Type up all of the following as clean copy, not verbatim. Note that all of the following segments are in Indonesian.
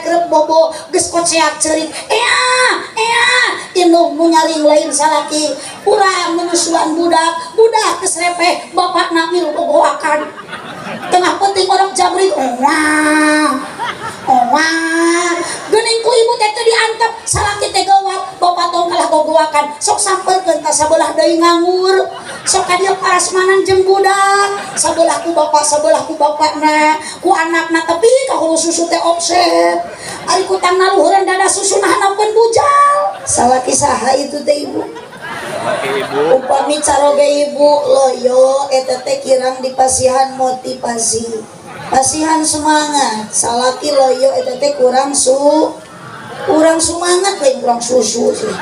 karek bobo geus koceak ceurik indung nu nyaring lain salaki urang menusuan budak kesrepeh bapakna milu bogoakan tengah penting orang jamri geuning ku ibu teh diantep salaki teh gawat bapak tong kalah bogoakan sok sampelkeun ka sabelah deui nganggur sok ka dieu parasmanan jeung budak sabelah ku bapakna ku anakna tapi ka hulu susu teh offset ari ku tangna luhureun dada susuna hanapeun bujal salaki saha itu teh ibu upami caroge ibu loyo eta teh kirang dipasihan motivasi pasihan semangat salaki loyo eta teh kurang semangat lain kurang susu sih.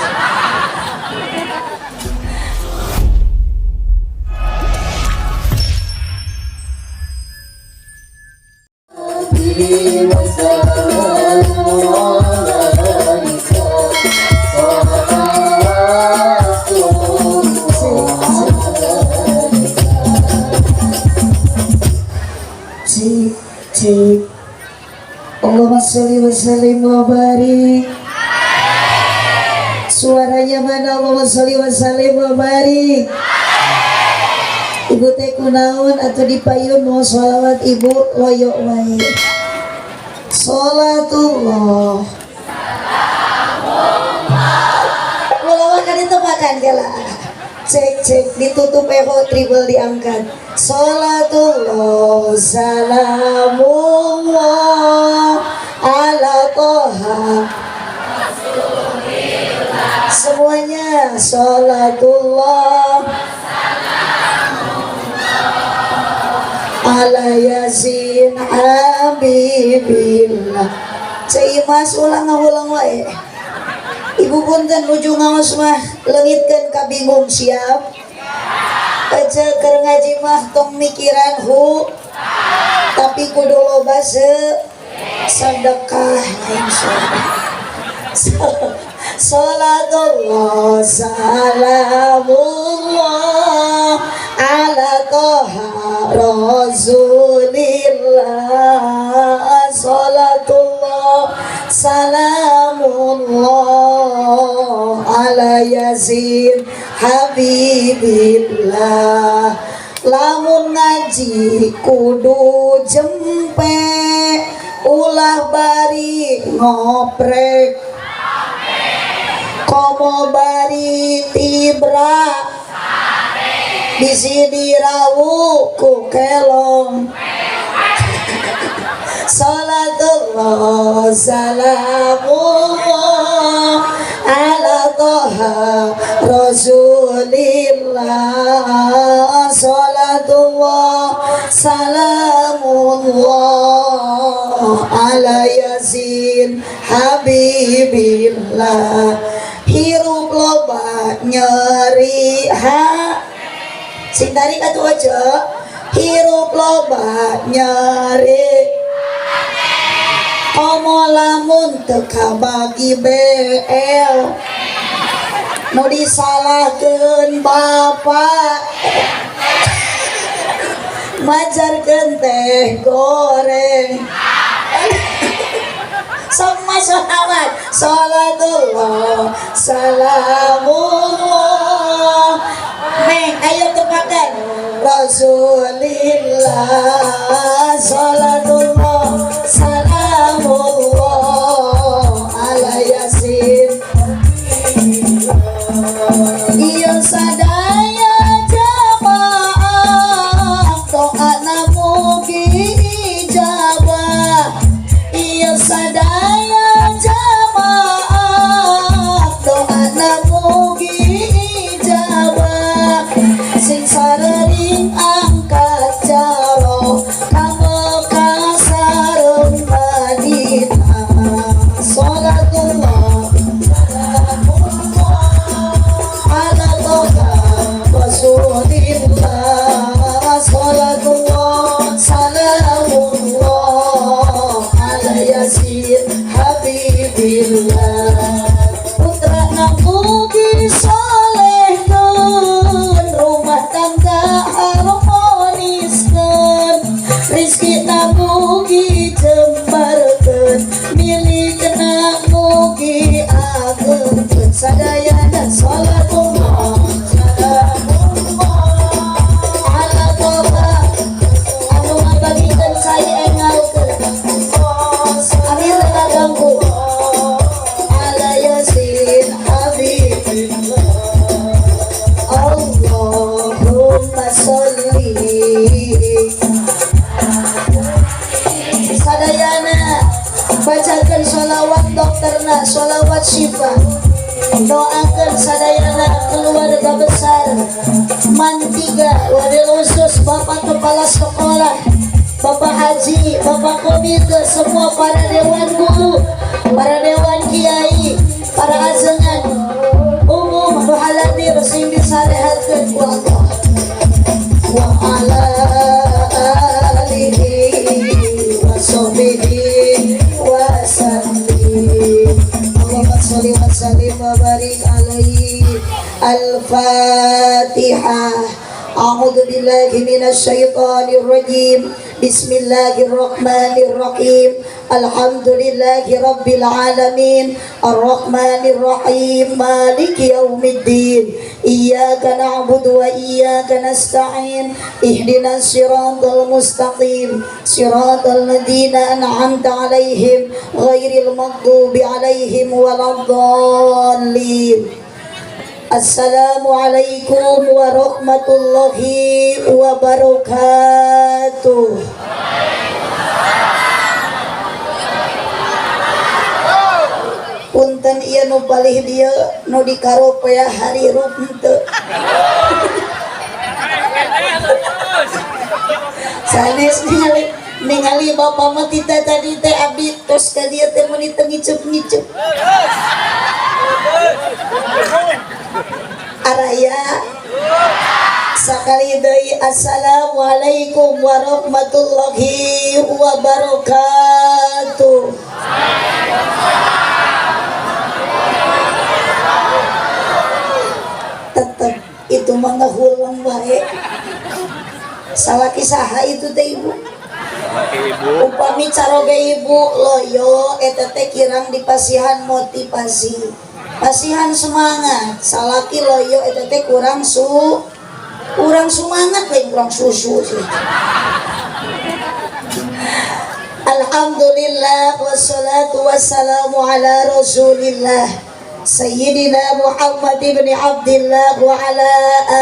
Cik Allahumma sholli wa sallim wa barik. Suaranya mana? Allahumma sholli wa sallim wa barik. Ibu teh kunaon atau dipayun mau sholawat ibu loyo wae. Sholatullah Mulawak kan itu makan gila. Cek ditutup eho triple diangkat. Sholatullah salamullah ala toha semuanya. Sholatullah ala yasin habibillah. Ceimas ulang wae. Ibu punten nuju ngaos mah leungitkeun kabingung siap. Aja keur ngaji mah tong mikiran tapi kudu loba sedekah insyaallah. Salatullah salamullah ala toha rasulillah. Salatullah salamullah ala yasin habibillah. Lamun ngaji kudu jempe ulah bari ngoprek komo bari tibra bisi dirawu ku kelong. Salatullah salamullah ala toha rasulillah. Salatullah salamullah ala yasin habibillah. Hirup loba nyeri sing tarik atuh aja. Hirup loba nyeri komo lamun teka bagi BL nu disalahkeun bapak majarkeun teh goreng. Sama sholawat. Salatullah salamullah neng ayo tepakan rasulillah. Salatullah salamullah ala yasin. Iya sadaya jamaah doa mugi ijabah. Iya sadaya jamaah doa mugi ijabah. Sing sareng angkat jaro ka Mekah sareng Madinah. Salatullah ala toha rasulillah. Salatullah salamullah ala yasin habibillah. Putra namugi solehkeun rumah tangga harmoniskeun rizki namugi jembarkeun milih ngaturkeun sadayana salatullah ala toba anu ngabagikeun saya engalkeun ari teu ganggu ala yasin habibillah Allahumma sholli sadayana bacakan sholawat dokterna sholawat syifa doakan sadayana keluarga besar mantiga wabil khusus bapak kepala sekolah bapak haji bapak komite semua para dewan guru para dewan kiai para azengan umum haladir sing disarehatkeun ku Allah wa ala alihi wa sahbihi wa sallim Allahumma sholli wa sallim wa barik alaihi al-fatihah a'udzu billahi minasy syaithanir rajim bismillahirrahmanir rahim alhamdulillahi rabbil alamin arrahmanir rahim maliki yaumiddin iyyaka na'budu wa iyyaka nasta'in ihdinas siratal mustaqim siratal ladzina an'amta 'alaihim ghairil maghdubi 'alaihim waladdallin Assalamualaikum warahmatullahi wabarakatuh. Punten ieu nu palih dieu nu dikaropea hari rup henteu. Sanes ningali bapak mah tita tadi teh abdi tos ka dieu teh mun ngiceup-ngiceup. Araya sakali deui assalamualaikum warahmatullahi wabarakatuh. Tetep itu mah ngahulang wae. Salaki saha itu teh ibu? Upami caroge ibu loyo eta teh kirang dipasihan motivasi. Pasihan semangat salaki loyo eta teh kurang semangat we kurang susu sih. Alhamdulillah wassalatu wassalamu ala rasulillah Sayyidina Muhammad ibn Abdillah wa ala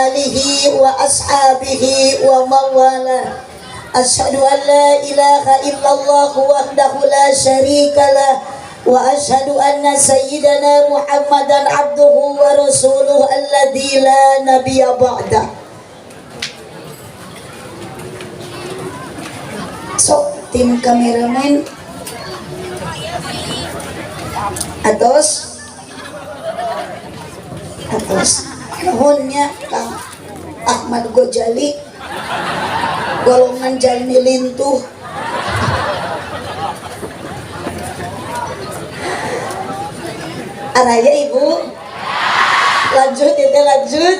alihi wa ashabihi wa mawala. Asyhadu an la ilaha illallah wahdahu la syarikalah wa asyhadu anna sayyidana Muhammadan abduhu wa rasuluhu alladzi la nabiyya ba'da. So, tim kameramen atos nuhunnya Kang Ahmad Gojali golongan jalmi lintuh. Araya ibu lanjut itu lanjut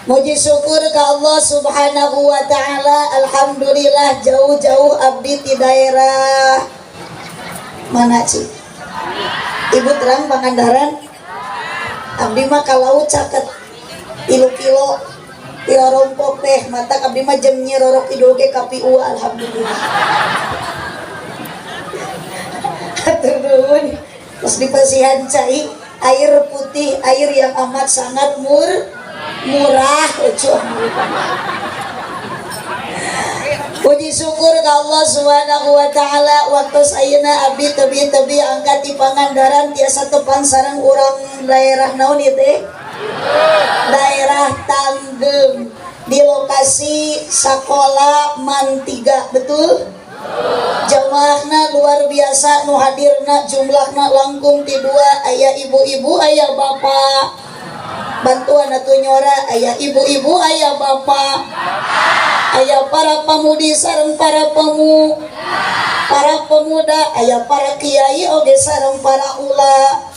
muji syukur ke Allah subhanahu wa ta'ala. Alhamdulillah jauh-jauh abdi di daerah mana sih ibu terang Pangandaran abdi mah kalau caket ilu kilo rompok teh mata abdi mah jam nyerorok idul ke KPU. Alhamdulillah turun terus dipasihan cai air putih, air yang amat sangat murah. Puji syukur ke Allah subhanahu wa ta'ala waktu ayeuna abdi tebi angkat di Pangandaran tiasa tepan sareng urang daerah naon ieu teh? Daerah Tanggeng di lokasi sekolah Mantiga, betul? Jamaahna luar biasa nu hadirna jumlahna langkung ti 2 aya ibu-ibu aya bapak bantuan atuh nyora aya ibu-ibu aya bapak aya para pamudi sareng para pemuda aya para kiai oge sareng para ula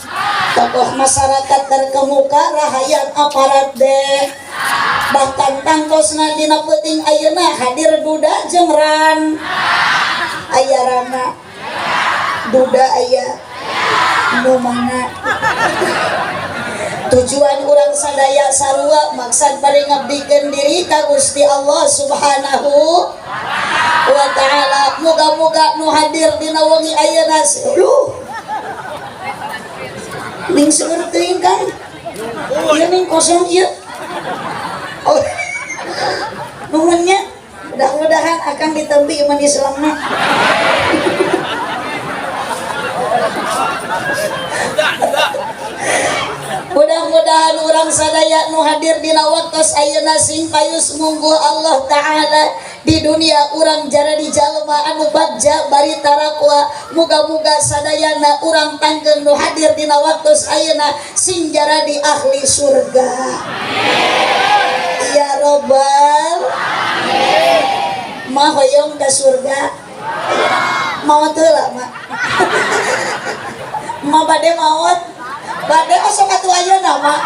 tokoh masyarakat terkemuka rahayan aparat deh bahkan tangtosna dina peuting ayeuna hadir duda jeung ran aya Rana duda aya nu mana tujuan urang sadaya sarua maksud bari ngabdikeun diri ka Gusti Allah Subhanahu wa taala. Moga-moga nu hadir dina wengi ayeuna ning seueur teuing kan ieu ning kosong ieu oh nuhunnya mudah-mudahan akan ditembi iman Islamna. Mudah-mudahan orang sadaya nu hadir dina waktos ayeuna sing payus mungguh Allah Ta'ala di dunia urang jara di jalma anu bagja bari tarakwa. Muga-muga sadayana urang tangkeun nu hadir dina waktos ayeuna sing jara di ahli surga. Ya Rabbal mah hoyong ka surga maot heula mah mah bade maot bade osok atuh ayeuna mah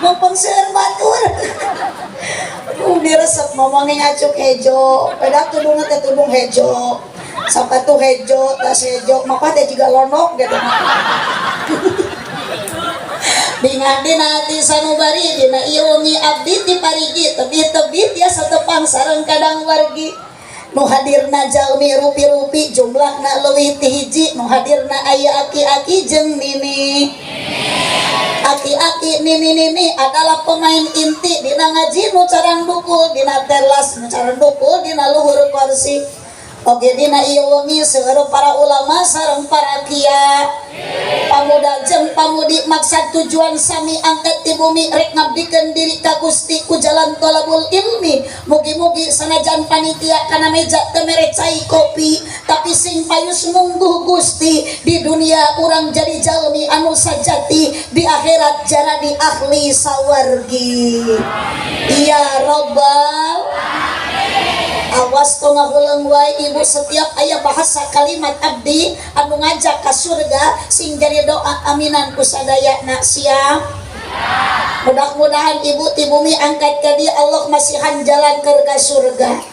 mumpung seueur batur diresep ngomongin acuk hejo pedak tudungna teh tudung hejo sapatu hejo tas hejo mapa teh juga lonok gitu Bingadi nanti sanubari dina ieu wengi abdi ti parigi tebih-tebih dia satepang sareng kadang wargi nu hadirna jalmi rupi-rupi jumlahna leuwih ti hiji nu hadirna aya aki-aki jeung nini. Aki-aki nini adalah pemain inti dina ngaji nu carang dukul dina telas nu carang dukul dina luhur kursi. Oke dina ieu wengi seueur para ulama sareng para kiai pamuda jeung pamudi maksud tujuan sami angkat ti bumi rek ngabdikeun diri ka Gusti ku jalan thalabul ilmi. Mugi-mugi sanajan panitia kana meja teu mere cai kopi tapi sing payus mungguh Gusti di dunia urang jadi jalmi anu sajati di akhirat jara di ahli sawargi. Ya Rabbal awas to ngahuleung wae ibu setiap aya bahasa kalimat abdi anu ngajak ka surga sing jadi doa aminan ku sadayana siap. Mudah-mudahan ibu ti bumi angkat ka dia Allah masihan jalan ke surga.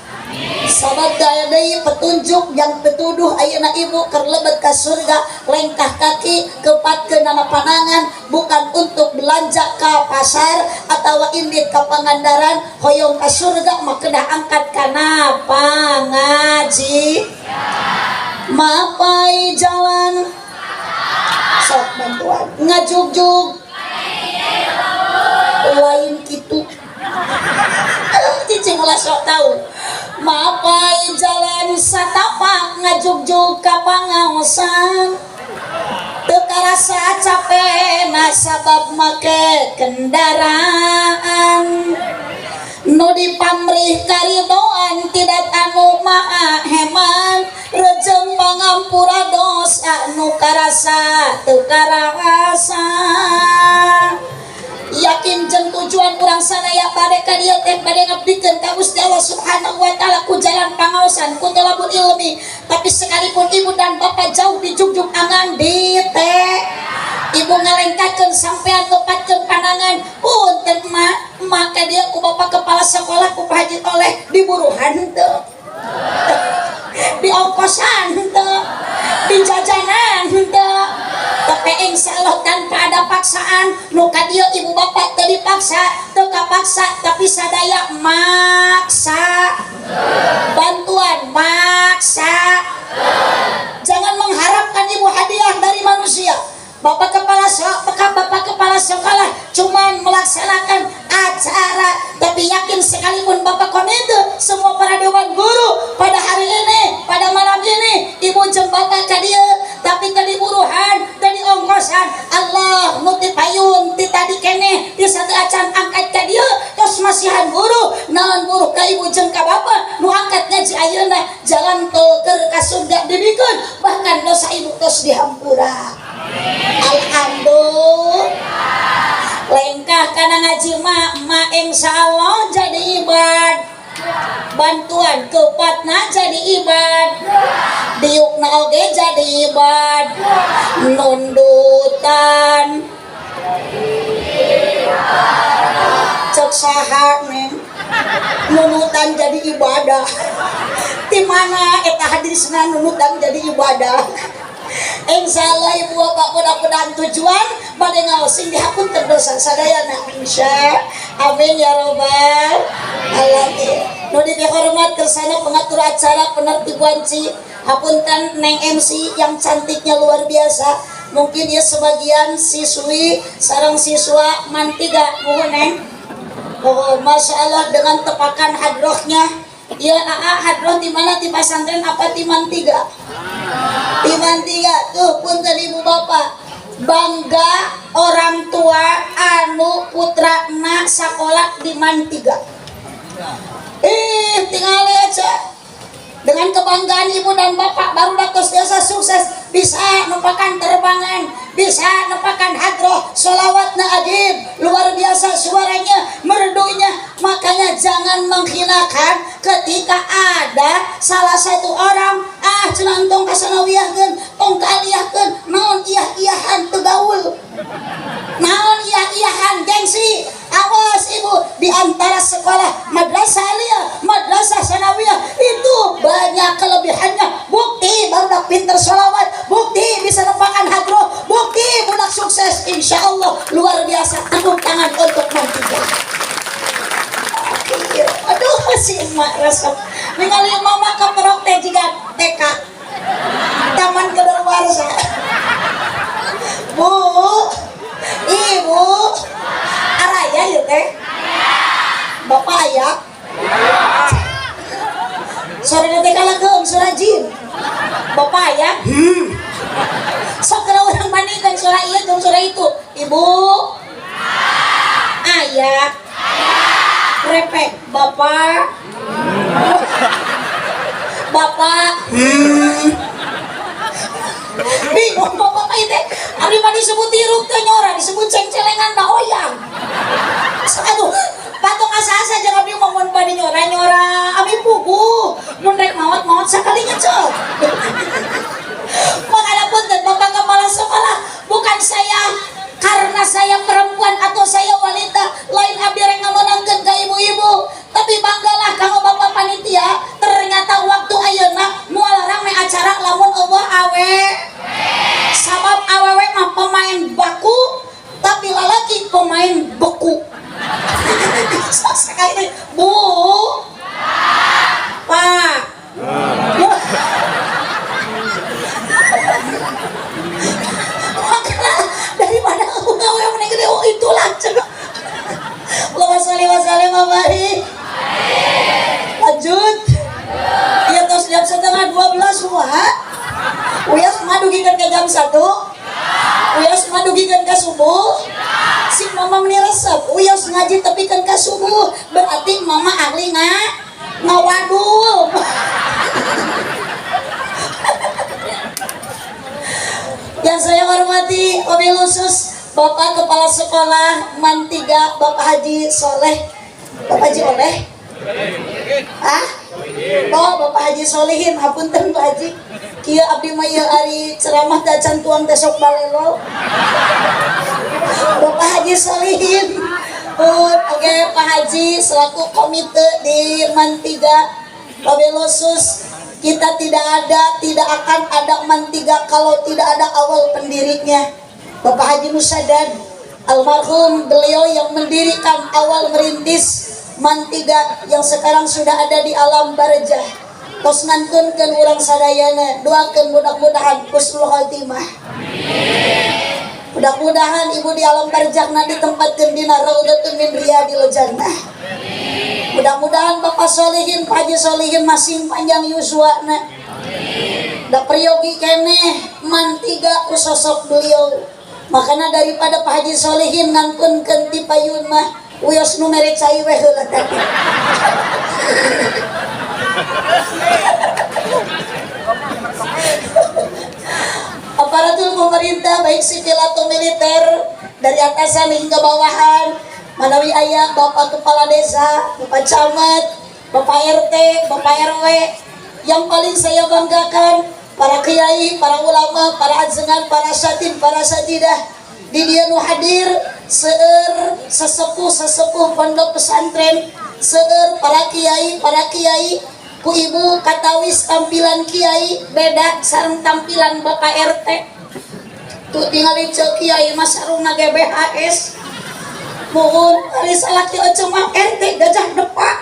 Sabab daya deui petunjuk yang petuduh ayeuna ibu keur lebet ka surga lengkah kaki kepatkeun nama panangan bukan untuk belanja ka pasar atawa indit ka Pangandaran hoyong ka surga mah kedah angkat kana pangaji mapai jalan sok bantuan ngajugjug lain kitu cicing ulah sok tahu mapai jalan satapak ngajugjug ka pangaosan teu karasa capek nasabab make kendaraan nu dipamrih karidoan tidak anu maha heman rejem pangampura dosa nu karasa teu karasa. Yakin jeung tujuan urang sadaya bade ka dieu teh bade ngabdikeun ka Gusti Allah Subhanahu wa taala ku jalan pangaosan ku thalabul ilmi tapi sekalipun ibu dan bapak jauh di jugjug angan di teh ibu ngalengkakeun sampean ngepatkeun panangan punten maka dia ku bapak kepala sekolah ku Pak Haji oleh diburuhan teu di ongkosan teu di jajanan teu tapi insyaallah tanpa ada paksaan nu ka dieu ibu bapak teu dipaksa teu kapaksa tapi sadaya maksa bantuan maksa. Jangan mengharapkan ibu hadiah dari manusia. Bapak kepala sekolah cuman melaksanakan acara tapi yakin sekalipun bapak komite semua para dewan guru pada hari ini pada malam ini ibu jeung bapak ka dieu tapi tadi buruhan tadi ongkosan Allah nuti payun ti tadi keneh ti satu acan angkat ka dieu tos masihan guru naon buruh ka ibu jeung ka bapak nu angkat ngaji ayeuna jalan tol keur ka surga dibikeun bahkan dosa ibu tos dihampura. Alhamdulillah lengkah kana ngaji mak insyaallah jadi ibad bantuan kepatna jadi ibad diukna oge jadi ibad nundutan cek saha neng nunutan jadi ibadah di mana eta hadisna nunutan jadi ibadah Insya Allah ibu bapak mudah-mudahan tujuan pada ngawasin dihapunten dosa sadayana insya amin ya robbal alamin. Nu dihormat kersana pengatur acara penertiban ci hapunten Neng MC yang cantiknya luar biasa. Mungkin ya sebagian siswi sarang siswa mantiga mohon Neng. Oh, Masya Allah dengan tepakan hadrohnya. Ya hadroh di mana di pesantren apa di Mantiga? Di Mantiga tuh punten ibu bapak. Bangga orang tua anu putrana sekolah di Mantiga. Tinggal aja. Dengan kebanggaan ibu dan bapak baru datos desa sukses bisa nepakan terbangan, bisa nepakan hadroh, sholawatna adib, luar biasa suaranya, merdunya. Makanya jangan menghinakan ketika ada salah satu orang cenah tong kasanawiyahkeun, tong kaliahkeun, naon iyah-iyahan teu gaul. Naon iyah-iyahan gengsi. Awas ibu, di antara sekolah madrasah aliyah, madrasah sanawiyah itu banyak kelebihannya. Bukti barudak pinter sholawat, bukti bisa nepakan hadroh, bukti budak sukses. Insya Allah luar biasa. Tepuk tangan untuk Mantiga. Aduh si emak resep. Ningali mama keperok teh juga TK taman kedaluarsa. Bu, ibu, araya ya teh. Bapak aya. Sore nanti kalageum surajin. Bapak aya. Sok kena orang bandingkan surah iya jeung surah itu. Ibu. Aya. Repek. Bapak. Bapak. Bingung bapak itu. Ari mah disebut tiruk teh nyora, disebut ceng-celengan da oyang. Aduh, patung asa-asa jangan abdi ngomong badi nyora-nyora. Abi pugu. Mun rek maot-maot sakalinya cok. Makanya punten bapak kepala sekolah, bukan saya karena saya perempuan atau saya wanita lain abdi rek ngamonangkeun ka ibu-ibu, tapi banggalah kanggo bapak panitia. Ternyata waktu ayeuna moal rame acara lamun eueuh awe. Sabab awewe mah pemain baku, tapi lalaki pemain beku. Sekali Bu, Pak. Daripada aku gawe menegede itulah cenah. Allahumma sholli wa sallim wa barik. Lanjut. Ieu tos jam 11:30 kumaha? Uyas madugikeun ke jam 1. Uyas madugikeun ka subuh. Si mama meni resep, uyas ngaji tepikeun ka subuh. Berarti mama ahli ngawadul. Yang saya hormati wabil khusus Bapak Kepala Sekolah Mantiga Bapak Haji Soleh. Bapak Haji Oleh? Oh Bapak Haji Solihin, hapunten Pak Haji. Kieu abdi mah ieu ari ceramah dacan tuang tesok balelo. Bapak Haji Solihin. Oke Pak Haji selaku komite di Mantiga wabil khusus. Kita tidak akan ada Mantiga kalau tidak ada awal pendirinya. Bapak Haji Musadad almarhum, beliau yang mendirikan awal merintis Mantiga yang sekarang sudah ada di alam barjah. Tos ngantunkeun urang sadayana, doakeun mudah-mudahan husnul khotimah. Mudah-mudahan ibu di alam barjahna ditempatkeun dina raudhatun min riyadil jannah. Mudah-mudahan Bapak Solihin, Pak Haji Solihin masih panjang yuswana. Da priyogi keneh Mantiga ku sosok beliau. Makanya daripada Pak Haji Solihin ngantunkeun ti payun mah uyos nu mere cai we heula tadi. Aparatur pemerintah baik sipil atau militer dari atasan hingga bawahan, manawi aya Bapak Kepala Desa, Bapak Camat, Bapak RT, Bapak RW, yang paling saya banggakan para kiai, para ulama, para ajengan, para satid, para satidah di dia nu hadir seueur sesepuh pondok pesantren, seueur para kiai ku ibu katawis tampilan kiai beda sareng tampilan Bapak RT. tuh tinggal cek kiai mas saruna GBHS mohon kali salaki cuma RT gajah depak.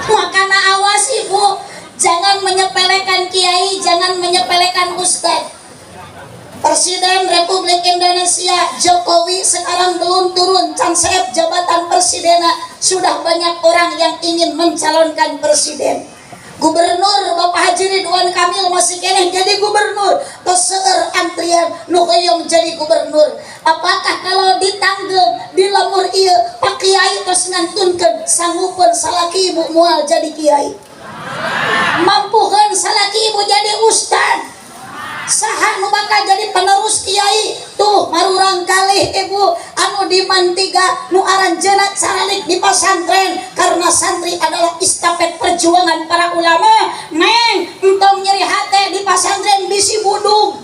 Makanya awas ibu, jangan menyepelekan kiai, jangan menyepelekan ustad. Presiden Republik Indonesia Jokowi sekarang belum turun cansep jabatan presidennya, sudah banyak orang yang ingin mencalonkan presiden. Gubernur Bapak Haji Ridwan Kamil masih kene jadi gubernur, keseur antrian nu hoyong jadi gubernur. Apakah kalau ditanggem di lemur ieu Pak Kiai tos ngantunkeun sanggupeun salaki ibu moal jadi kiai? Mampukeun salaki ibu jadi ustad? Saha nu bakal jadi penerus kiai? Tuh marurang kalih ibu anu di Mantiga nu aranjeuna caralik di pasantren, karena santri adalah istafet perjuangan para ulama. Neng entong nyeri hate di pasantren bisi budug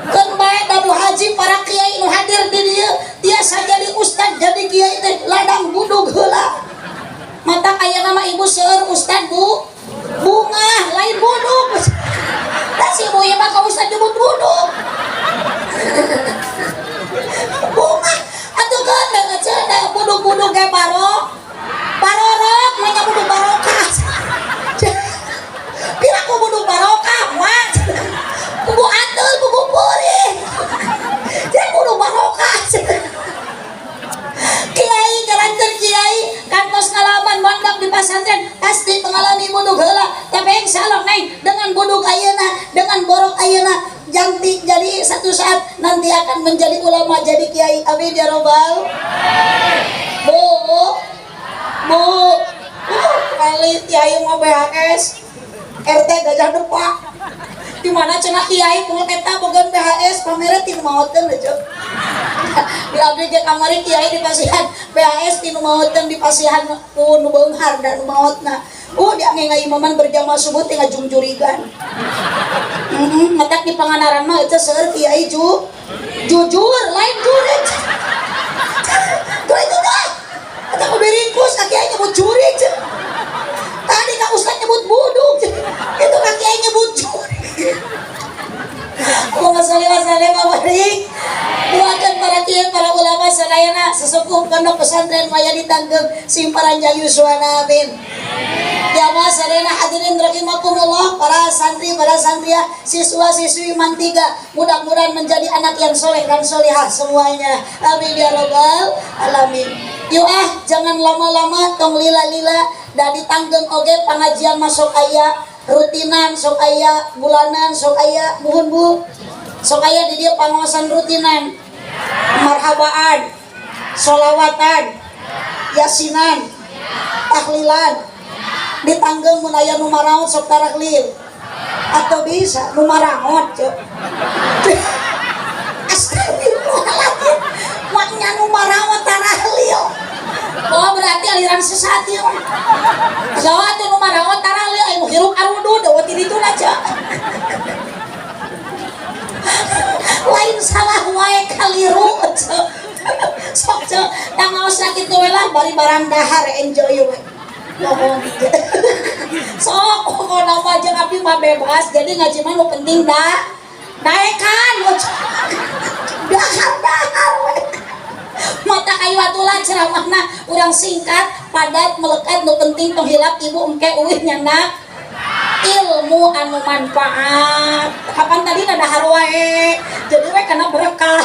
keun bae dadu haji para kiai nu hadir di dieu tiasa jadi ustad jadi kiai teh ladang budug heula. Mata aya nama ibu seueur ustad bu bunga lain budug. Da si ibu ieu mah ka ustad jebut budug. Bunga atuh kan cenah budug-budug ge barok. Barorok manya budug barokah. Pira ku budug barokah mah. Kubu atul kubu puri. Jadi budug barokah. Kiai garanter kiai kantos ngalaman mondok di pasantren pasti mengalami budug heula, tapi insyaallah neng dengan budug ayeuna dengan borok ayeuna janti jadi satu saat nanti akan menjadi ulama jadi kiai. Amin ya robbal. Bu kali kiai mau BHS RT gajah depak di mana cenah kiai pun eta bogan BHS pamere tinu maotkeun cuk. Di abdi ge kamari kiai di pasihan BHS tinu maotkeun di pasihan nu beunghar dan nu maotna. Dia ngai imaman berjamaah subuh teh ngajungjurigan. Matak di panganaran mah teh seueur kiai jujur lain jurig. Tuh itu dah. Eta kudu diringkus kiai nyebut jurig. Tadi ka ustaz nyebut budug. Itu ka kiai nyebut jurig. Allahumma sholli wa sallim wa barik. Doakan para kiai para ulama sadayana sesepuh pondok pesantren maya ditanggem simparan Yuswana amin. Jamaah sadayana hadirin rahimakumullah, para santri para santriah, siswa-siswi Mantiga, mudah-mudahan menjadi anak yang soleh dan solihah semuanya. Amin ya robbal alamin. Yuk jangan lama-lama tong lila-lila da ditanggem oge pengajian masuk aya rutinan sok aya bulanan sok aya muhun bu sok aya di dia pangawasan rutinan marhabaan solawatan yasinan tahlilan ditanggem mun aya nu maraot sok tarahlil atau bisa nu maraot cuk astagfirullahaladzim maknya nu maraot tarahlil. Oh berarti aliran sesat ya. Jawa tuh nu maraot tarahlil anu hirup arudu dawa ti ditu aja. Lain salah wae kaliru cuk. Sok cuk tangaos sakit we lah bari barang dahar enjoy we. Ngomong gitu. Sok kok nama jeung abdi mah bebas jadi ngaji mah nu penting dah. Naekan dahar we. Mata kayu atulah ceramahna urang singkat padat melekat nu penting tong hilap ibu engke uih nyana ilmu anu manfaat. Kapan tadi dahar wae jadi we kana berkah.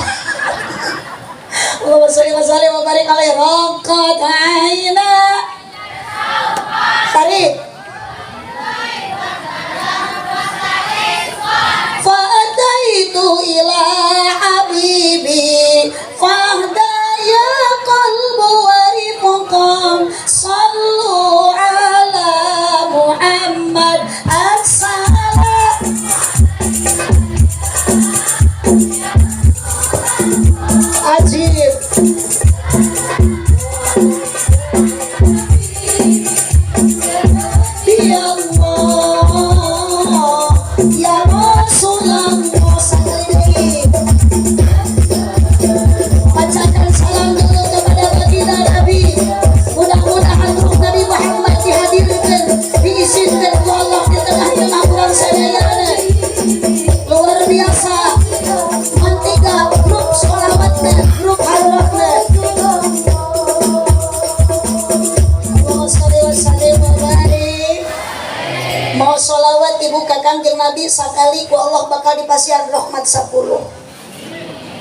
Allahumma sholli wa sallim wa barik alaihi raqat aina tarik fa'ataitu ila habibi fahdaya qalbu warifqam sallu ala Muhammad as-salam. Ajib ya Allah ya Rasulullah sallallahu Nabi sakali ku Allah bakal dipasihan rahmat 10.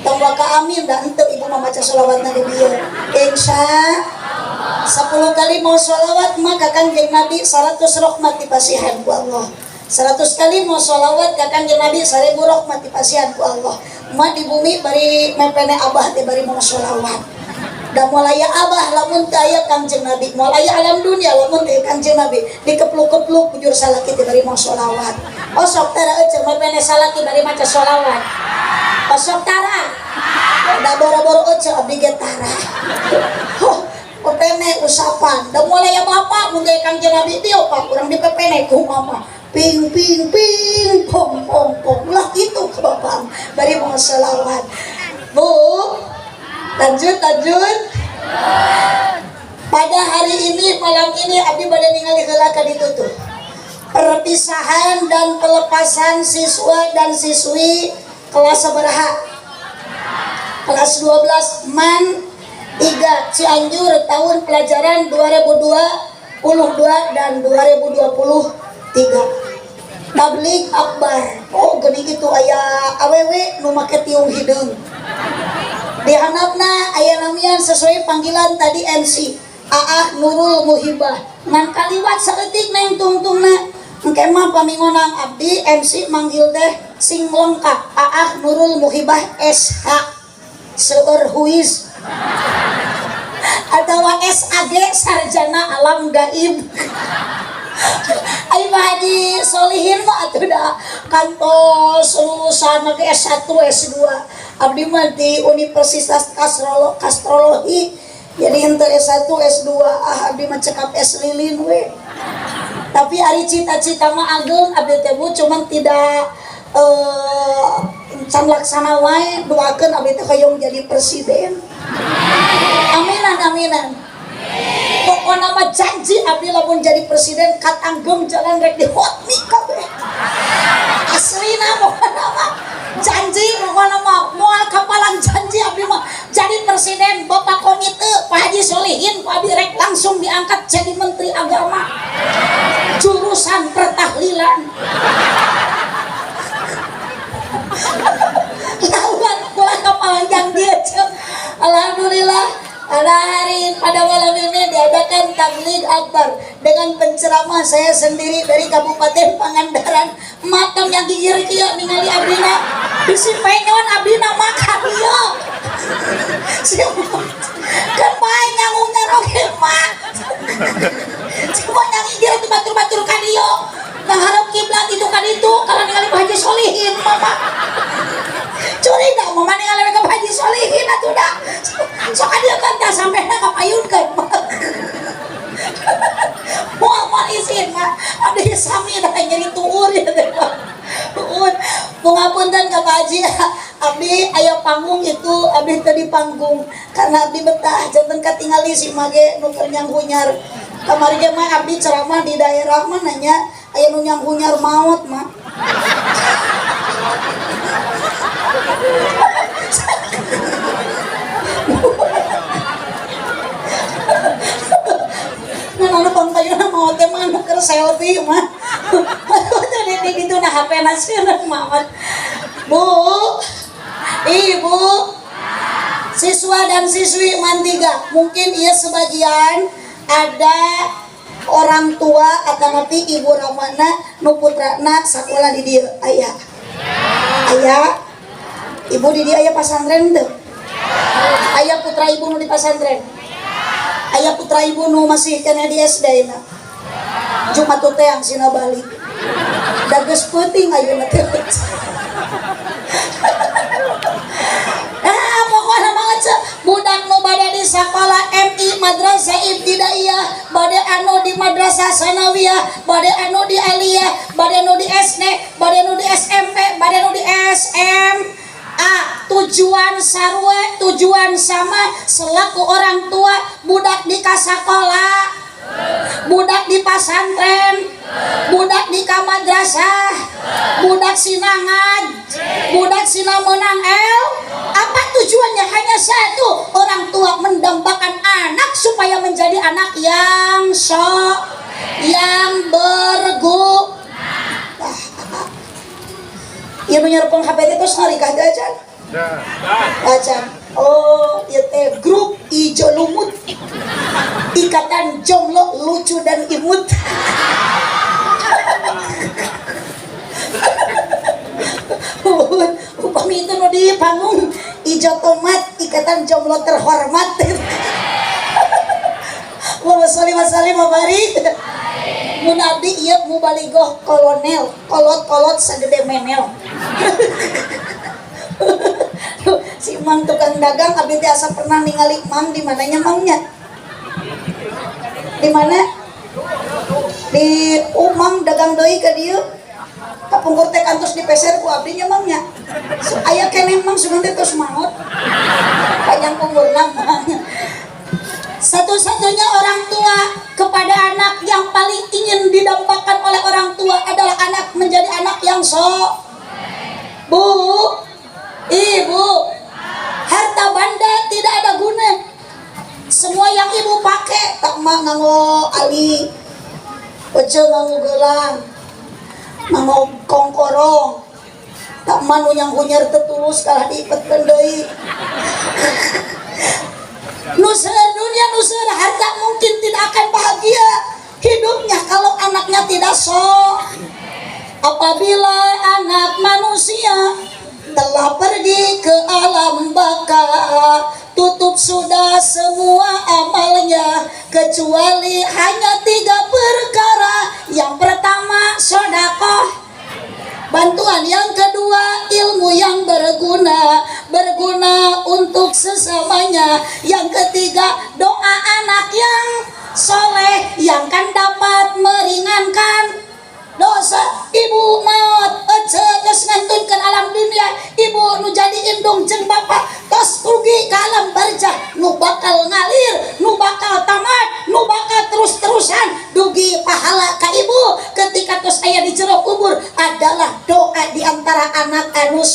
Tongwa ka amin dah ente ibu memaca sholawat Nabi dia. Insya 10 kali mau sholawat maka kanjeng Nabi 100 rahmat dipasihan ku Allah. 100 kali mau sholawat ka kanjeng Nabi 1000 rahmat dipasihan ku Allah. Ma di bumi bari mempene abah teh bari mau sholawat. Da mulai abah lamun teu aya kanjeng Nabi, mulai alam dunia lamun teu kanjeng Nabi dikepluk-kepluk bujur salaki teh bari mau sholawat. Oh sok tara euceung mempene salaki bari maca sholawat. Pasok tara, da boro-boro ece abdi ge tara. Pepene usapan, da mulai ya bapak mun ge kanjeng Nabi dia pak urang dipepene ku mama. Ping ping ping pom pom pom lah itu ke bapak bari mau selawat. Bu, lanjut. Pada hari ini malam ini abdi bade ningali heula ka ditu tuh. Perpisahan dan pelepasan siswa dan siswi kelas sabaraha? Kelas 12 MAN 3 Cianjur tahun pelajaran 2022 dan 2023. Tabligh akbar. Oh geuning kitu aya awewe nu make tiung hideung. Di handapna aya namian sesuai panggilan tadi MC Aah Nurul Muhibah. Ngan kaliwat saeutik na yang tungtungna. Engke mah pamingonang abdi MC manggil teh sing lengkap Aah Nurul Muhibah SH seueur huis atau SAG sarjana alam gaib. Ayo Haji Solihin mah atuh da kantos lulusan ke S1 S2 abdi mah di Universitas Kastrologi jadi henteu S1 S2 abdi mah cekap S lilin we. Tapi ari cita-cita mah ageung abdi teh bu cuman tidak can laksana wae doakeun abdi teh hoyong jadi presiden. Aminan. Pokokna mah janji abdi lamun jadi presiden katanggem jalan rek di hotmi kabeh. Aslina pokokna mah janji pokokna mah moal kapalang janji abdi mah jadi presiden Bapak Komite Pak Haji Solihin Pak abdi rek langsung diangkat jadi menteri agama. Jurusan pertahlilan. Lawan kula kapalang janji. Alhamdulillah pada malam ini diadakan tabligh akbar dengan penceramah saya sendiri dari Kabupaten Pangandaran. Makam yang gigir kieu ningali abdina bisi penyon abdina makan ieu. Kan bae nyangunya oge mah. Cuma yang gigir itu batur-batur ka dieu. Ngharep kiblat itu kan itu kalau ningali Pak Haji Solihin mama. Curi dah mama ningali ka Pak Haji Solihin atuh dah. Sok dia kan tak sampai nak kapayunkeun. Moal izin mah abdi sami dah jadi tuur ya teh. Tuur. Pungapunten ka Pak Haji, abdi aya panggung itu abdi teu di panggung karena abdi betah janten katingali si mage nu keur nyanghunyar. Kamari ge mah abdi ceramah di daerah mana nya aya nu nyanghunyar maot mah. Mana pangkayuna maot teh mah keur selfie mah. Jadi di ditu na HP na seureun maot. Bu, Ibu, siswa dan siswi MAN 3, mungkin ia sebagian ada orang tua atau nanti ibu ramana nu putrana sakola di dieu aya. Aya. Ibu di dieu aya pasantren teu? Aya putra ibu nu di pasantren. Aya putra ibu nu masih kena di SD na. Jumat teh yang sina balik. Da geus peuting ayeuna teh. Pokokna banget budak nu bade di sakola MI Madrasah Ibtidaiyah, bade anu di Madrasah Sanawiyah, bade anu di Aliyah, bade anu di SD, bade anu di SMP, bade anu di SMA. Tujuan sarua, tujuan sama selaku orang tua budak di kasakola, budak di pasantren, budak di kamadrasah, budak sinangan, budak sina menang apa tujuannya? Hanya satu, orang tua mendambakan anak supaya menjadi anak yang yang berguna. Ieu menyerpong HP teh tos ngarikah jajan. Acan. Oh, ieu teh grup ijo lumut. Ikatan jomblo lucu dan imut. Upami itu nu di panggung ijo tomat ikatan jomblo terhormat. Wa salli mabarik. Mun abdi ieu mubalighah kolonel, kolot-kolot sagede menel. Si Mang tukang dagang abdi teh asa pernah ningali Mang di mananya Mangnya? Di mana? Di Mang dagang deui ka dieu. Kapungkur teh kantos dipeser ku abdinya Mangnya. Aya keneh Mang sugan teh tos maot. Panjang punggurna Mang. Satu-satunya orang tua kepada anak yang paling ingin didambakan oleh orang tua adalah anak menjadi anak yang Bu, ibu, harta benda tidak ada guna. Semua yang ibu pakai tak mah nganggo ali, ojo nganggo gelang, nganggo kongkorong, tak mah nu yang hunyar tetulus kalah diipetkeun deui. Nuseur dunia, nuseur harta mungkin tidak akan bahagia hidupnya kalau anaknya tidak apabila anak manusia telah pergi ke alam baka, tutup sudah semua amalnya kecuali hanya 3 perkara. Yang pertama sedekah, bantuan. Yang kedua ilmu yang berguna untuk sesamanya. Yang ketiga doa anak yang soleh yang kan dapat meringankan dosa. Ibu maut tos ngantunkeun alam dunia, ibu nu jadi indung jeung bapak tos rugi ka alam barzah, nu bakal ngalir, nu bakal tamat, nu bakal terus-terusan dugi pahala ka ibu ketika tos aya di jero kubur adalah doa di antara anak anu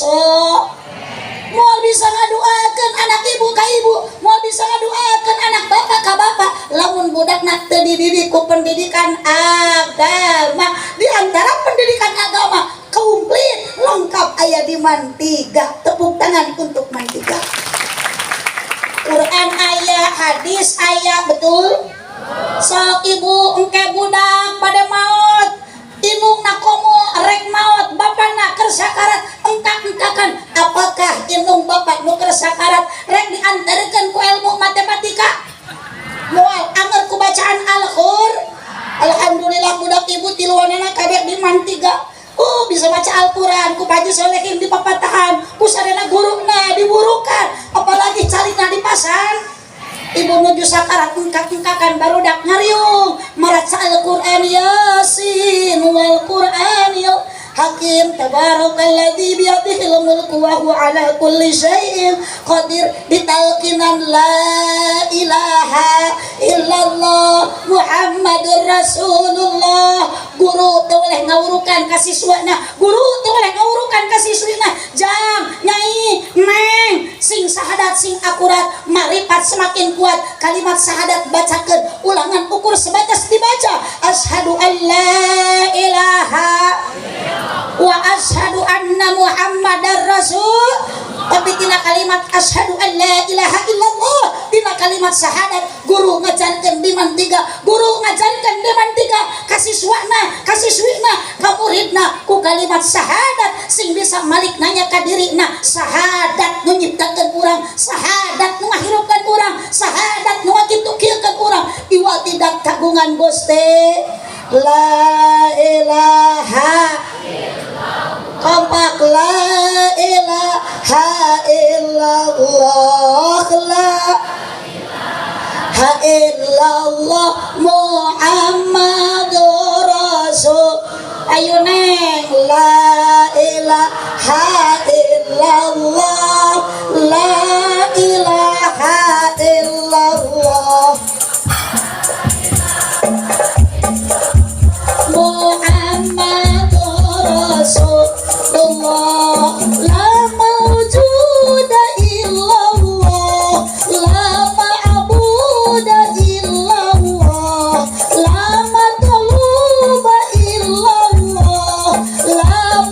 mau bisa ngaduakeun anak ibu ka ibu, mau bisa ngaduakeun anak bapak ka bapak. Lamun budakna teu dididik ku pendidikan agama, di antara pendidikan agama komplit lengkap aya di Mantiga. Tepuk tangan untuk Mantiga. Quran aya, hadis aya, betul? Sok ibu engke budak pada maut, indung nakomo rek maut, bapana keur sakarat engkak-engkakan. Apakah indung bapak nu keur sakarat rek diantarkeun ku ilmu matematika? Moal anger ku bacaan Al-Qur'an. Alhamdulillah budak ibu tiluanana kabeh di Mantiga. Bisa baca Al-Quran, ku Paji Solehin di papatahan, ku sarena guruna diburukan, apalagi calina di pasan. Ibu nuju sakarat engkak-engkakan barudak ngariung maraca Al-Quran. Yasin wal Quranil Hakim, tabarakalladzi biyadihil mulku wa huwa ala kulli syai'in qadir. Ditalkinan la ilaha illallah Muhammadur Rasulullah. Guru teu oleh ngawurukan ka siswana, guru teu oleh ngawurukan ka siswina. Jang, nyai, neng, sing sahadat sing akurat, marifat semakin kuat. Kalimat sahadat bacakeun, ulangan ukur sebatas dibaca. Asyhadu an la ilaha wa asyhadu anna Muhammadar Rasul. Tapi tina kalimat asyhadu an la ilaha illallah, tina kalimat sahadat guru ngajarkeun di Mantiga, guru ngajarkeun di Mantiga ka siswana, ka siswina, ka muridna ku kalimat sahadat sing bisa malik nanya ka dirina. Sahadat nu nyiptakeun urang, sahadat nu ngahirupkeun urang, sahadat nu ngakitu-kieukeun urang. Iwal tidak tagungan Gusti. La ilaha kompak, la ilaha illallah, la ilaha illallah Muhammadur Rasul. Ayo neng, la ilaha illallah, la ilaha illallah Muhammadur Rasulullah. La mawjuda illallah, la ma'buda illallah, la matluba illallah, la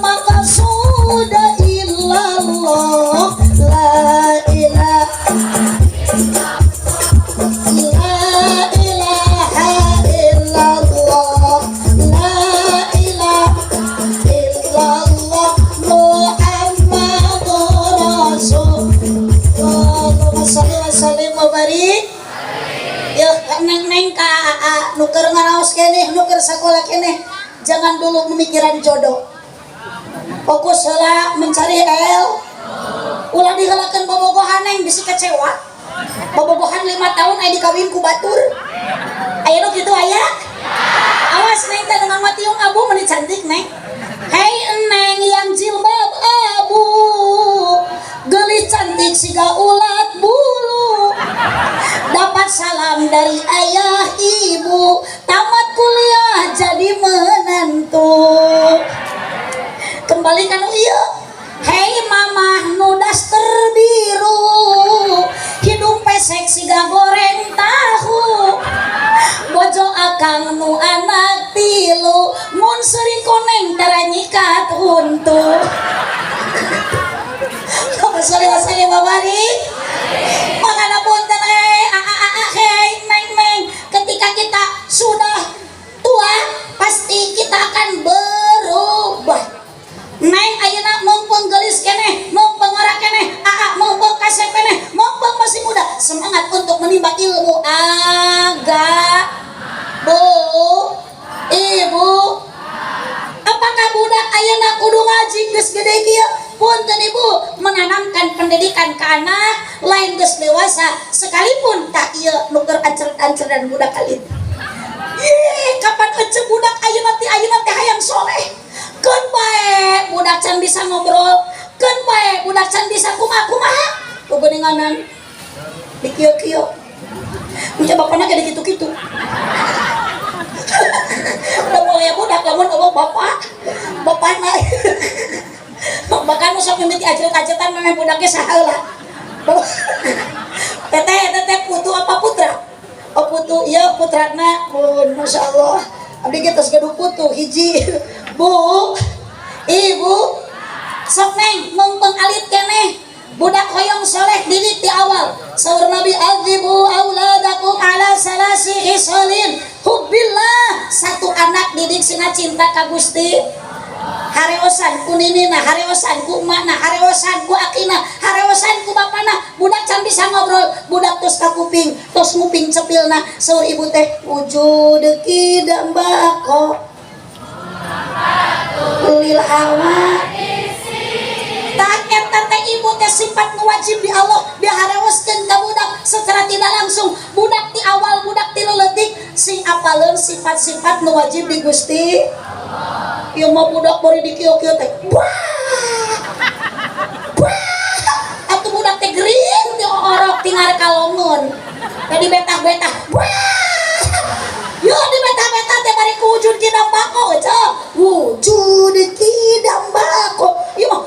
nuker ngaraos kene nuker sekolah kene jangan dulu memikiran jodoh, fokus heula mencari ulah diheulakeun bobogohan yang bisa kecewa. Bobogohan 5 tahun aya dikawin ku batur aya nu kitu aya. Awas neng teh dengan matiung abu meni cantik neng. Hei neng yang jilbab abu gelis cantik siga ulat bulu, dapat salam dari ayah ibu, tamat kuliah jadi menantu. Kembali kan iya. Hei mamah nu daster biru, hidung pesek siga goreng tahu, bojo akang nu anak tilu, mun seri koneng taranyikat untu. Sorry babarik. Makana punten neng ketika kita sudah tua pasti kita akan berubah. Neng ayeuna mumpung gelis keneh, mumpung ora keneh, mumpung kasep keneh, mumpung masih muda, semangat untuk menimba ilmu agama. Bu, ibu, apakah budak ayeuna kudu ngaji geus gede kieu? Punten ibu, menanamkan pendidikan ke anak lain geus dewasa sekalipun tak ieu nuker ancer-ancer dan budak kali. Kapan ece budak ayeuna teh hayang soleh. Keun bae budak can bisa ngobrol, keun bae budak can bisa kumaha kugeninganan di kieu-kieu. Mun bapana ge kitu-kitu. Udah mulai budak lamun eueuh bapak mah. Bahkan sok mimiti ajet-ajetan memang budaknya saheula. Teteh putu apa putra? Oh putu, iya putrana. Masya Allah. Abdi geus gaduh putu hiji. Bu, ibu, sok neng mumpung alit keneh budak hoyong soleh didik di awal. Saur Nabi adzibu auladakum ala salasi khisalin hubbillah, satu anak didik sina cinta ka Gusti, hareosan ku ninina, hareosan ku emakna, hareosan ku akina, hareosan ku bapana. Budak can bisa ngobrol, budak tos ka kuping, tos nguping cepilna. Saur ibu teh wujud kidam bako lil awak. Tak eta teh ibu teh sifat nu wajib di Allah dihareoskeun ka budak secara tidak langsung. Budak di awal, budak ti leutik sing apaleun sifat-sifat nu wajib di Gusti. Ieu mah budak bari di kieu-kieu teh. Atuh budak teh gering di orok tingar kalongeun. Teh di betah-betah. Yo di betah-betah teh bari wujud kidam bako cok. Wujud kidam bako. Ieu mah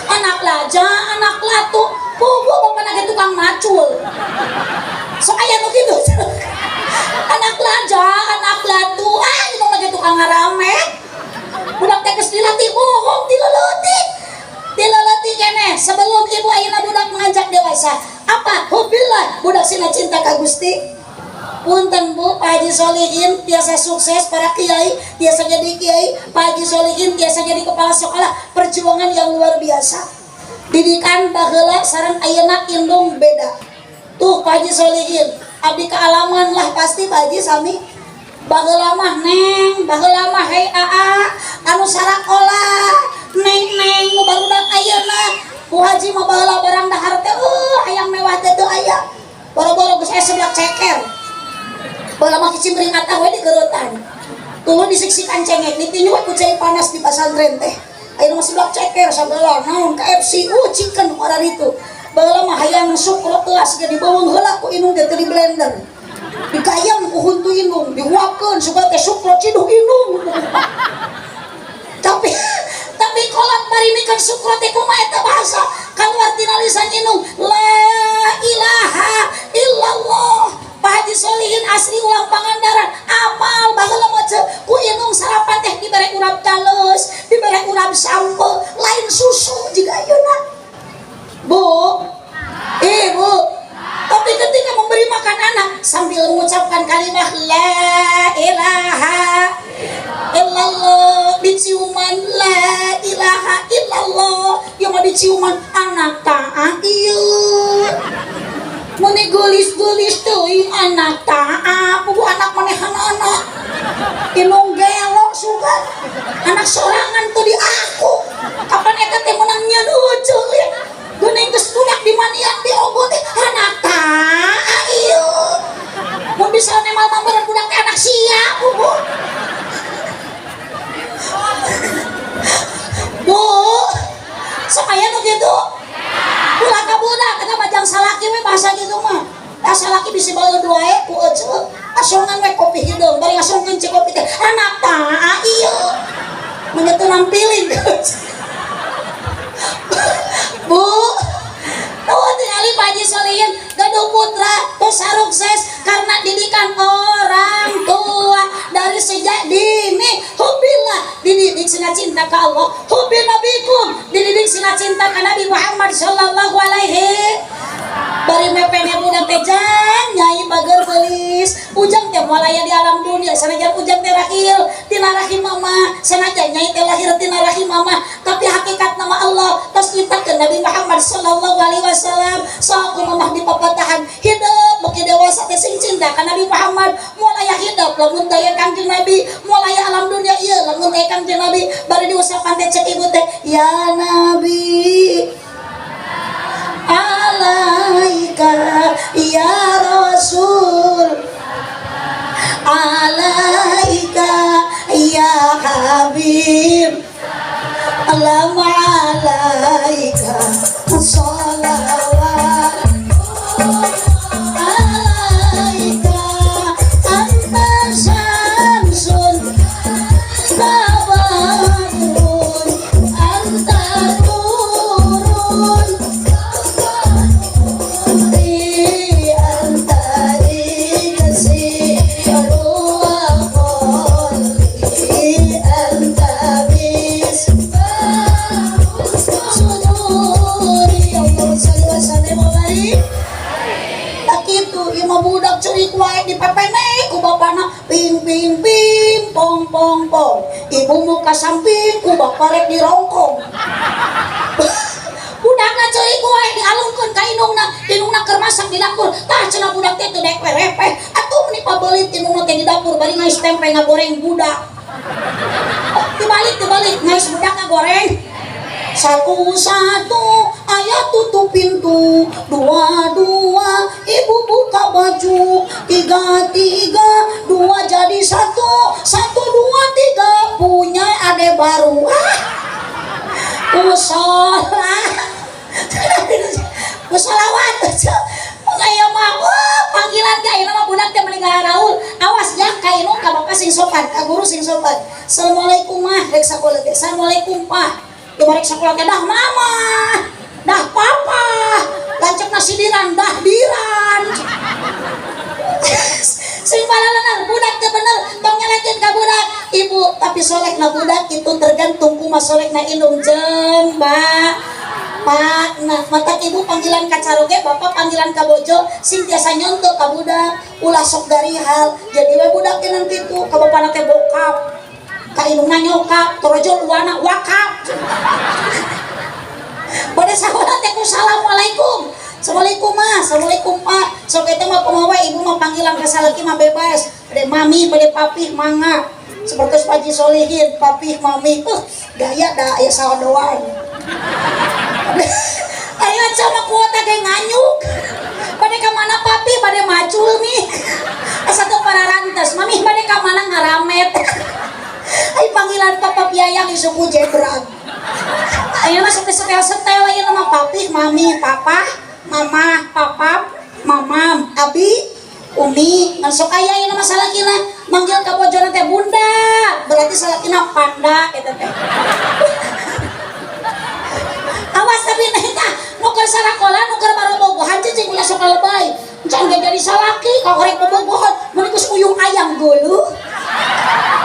anak laja, anak latu. Bobo bapana ge tukang macul. Sok aya nu kitu. Anak laja, anak latu. Ieu mah ge tukang ngaramek. Budak teh geus dilatih bohong, dileleutik keneh sebelum ibu ayeuna budak menganjak dewasa. Apa? Hubbillah, budak sina cinta ka Gusti. Punten Bu, Pak Haji Solihin biasa sukses, para kiai biasa jadi kiai, Pak Haji Solihin biasa jadi kepala sekolah, perjuangan yang luar biasa. Didikan baheula sareng ayeuna indung beda. Tuh Pak Haji Solihin, abdi kealaman lah pasti Pak Haji sami. Baheula mah neng, baheula mah hei anu sarakola. Neng nu barudak ayeuna. Bu Haji mah baheula barang dahar teh hayang mewah teh teu aya. Boro-boro geus aya seblak ceker. Bala mah kicimpring atah we digeuretan. Tuluy disiksikan cengek ditinju we ku cai panas di pasantren teh. Ayeuna mah seblak ceker sabala naon KFC chicken ora ditu. Bala mah hayang sukro teuas ge dibeuweung heula ku inung teh di blender. Digayam ku huntu inung, diuapkeun suga teh sukro ciduh inung. Tapi kolot bari mikeun sukro teh kumaha eta bahasa kaluar tina lisan inung. La ilaha illallah. Pak Haji Solihin asli ulang Pangandaran, apal baheula mah ku inung sarapan teh dibere urap talus, dibere urap sampo, lain susu jiga ayeuna. Bu, ibu, tapi ketika memberi makan anak sambil mengucapkan kalimat la ilaha illallah, diciuman la ilaha illallah, yang mau diciuman anak taat ieu. Muni gulis-gulis teuing anak taat, pugu anak maneh gitu ulah ka budak eta majang salaki we bahasa gitu mah da salaki bisi bae doa ku ece asongan we kopi hideung bari ngasongkeun cek kopi teh anak tah ieu menyetu nampilin Bu tuh tinggali Pak Haji Solihin gaduh putra tuh sukses karena didikan orang tua dari sejak dini hubillah dididik sina cinta ke Allah hubil nabikum dididik sina cinta ke Nabi Muhammad sallallahu alaihi bari mepene budak teh nyai bager belis ujang teh malaya di alam dunia sanajan ujang teh lahir tina rahim mama sanajan nyai teh lahir tina rahim mama tapi hakikat nama Allah tos nyiptakeun Nabi Muhammad sallallahu alaihi wasallam saku mamah di papatahan hidup beki dewasa teh sing cinta ka Nabi Muhammad mulai hidup lamun daya Kangjeng Nabi mulai alam dunia ieu lamun daya Kangjeng Nabi bari diusapan teh cek ibu teh ya Nabi alaika ya Rasul alaika ya Habib Allahumma alaika sholawat alaika anta syamsun tabarun anta nurun budak cerik wae dipepene ku bapana ping ping ping pong pong pong ibu muka samping ku bapak rek dirongkong budakna cerik wae dialungkeun ka inungna keur masak di dapur tah cenah budak teh teu dek repeh atuh meni pabelit inungna teh di dapur bari ngais tempe ngagoreng budak dibalik ngais budak ngagoreng satu ayah tutup pintu dua ibu buka baju tiga dua jadi satu dua tiga punya ade baru musolawat kayak mah panggilan kayak nama budak teh meninggal raul awas ya kayak nu ka bapak sing sopan ka guru sing sopan assalamualaikum mah rek sakola teh assalamualaikum pak dibarek sakola teh dah mama dah papa lancek nasi diran dah diran sing balalenan budak teh bener tong nyelekeun ka budak ibu tapi solek na budak itu tergantung kumaha solek na indung jeung Mbak Pak, nah mata ibu panggilan ka caroge, bapak panggilan ka bojo, sing tiasa nyontok ka budak, ulah sok dari hal, jadi we budak teh nanti tuh ka bapana teh bokap, ka indungna nyokap, torojol luana wakap. Pada sahabat teh ku assalamualaikum. Assalamualaikum mas, assalamualaikum pak. Sok eta mah kumaha ibu mah panggilan ka salaki mah bebas. Ade mami, ade papi, mangga. Seperti Pak Haji Solihin, papi, mami. Gaya da aya sadoan. Ayo sama kuota kayak nganyuk. Pada kemana papi, pada macul nih. Satu para rantas, mami pada kemana ngaramet. Ayo panggilan papa piayang isuku jebrang. Ayo masuk ke setel ayo nama papi, mami, papa, mama, papa, mamam, abi, umi. Masuk ayo ayo nama salakina manggil ka bojona teh bunda. Berarti salakina panda eta teh. Awas tapi neta nuker sarakola nuker barobogohan cicing ulah sok lebay jangan jadi salaki kalau korek bobogohan menikus uyung ayam dulu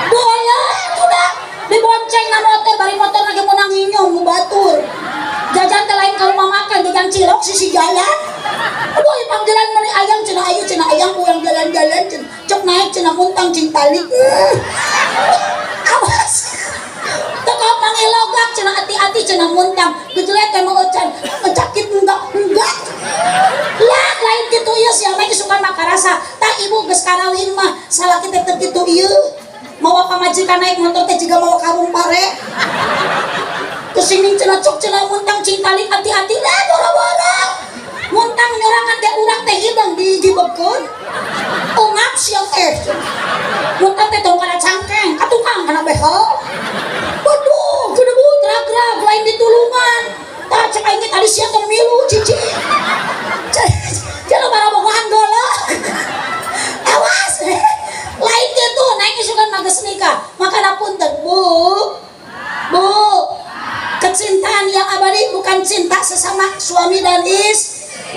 boleh udah dibonceng na motor bari motor lagi menang nginyong batur jajan teh lain kalau mau makan jajan cilok sisi jalan aduh panggilan meni ayam cenah ayu cenah ayam yang jalan-jalan cek naik cenah muntang cing tali awas tekap mangilogak cenah hati-hati cenah muntang gejelet teh mengecan ngecakit enggak lah lain kitu ieu sia mah suka makarasa tah ibu geus karawin mah salaki teh teu kitu ieu mawa pamajikan naik motor teh jiga mawa karung pare kesini cenah cok cenah muntang cing tali hati-hati lah boro-boro muntang nyorangan teh urang teh hideung dijibeukeun ungap sia teh muntang teh tong kana cangkeng katukang kana behel waduh kudu gerak-gerak lain ditulungan tah cek aing bukan cinta sesama suami dan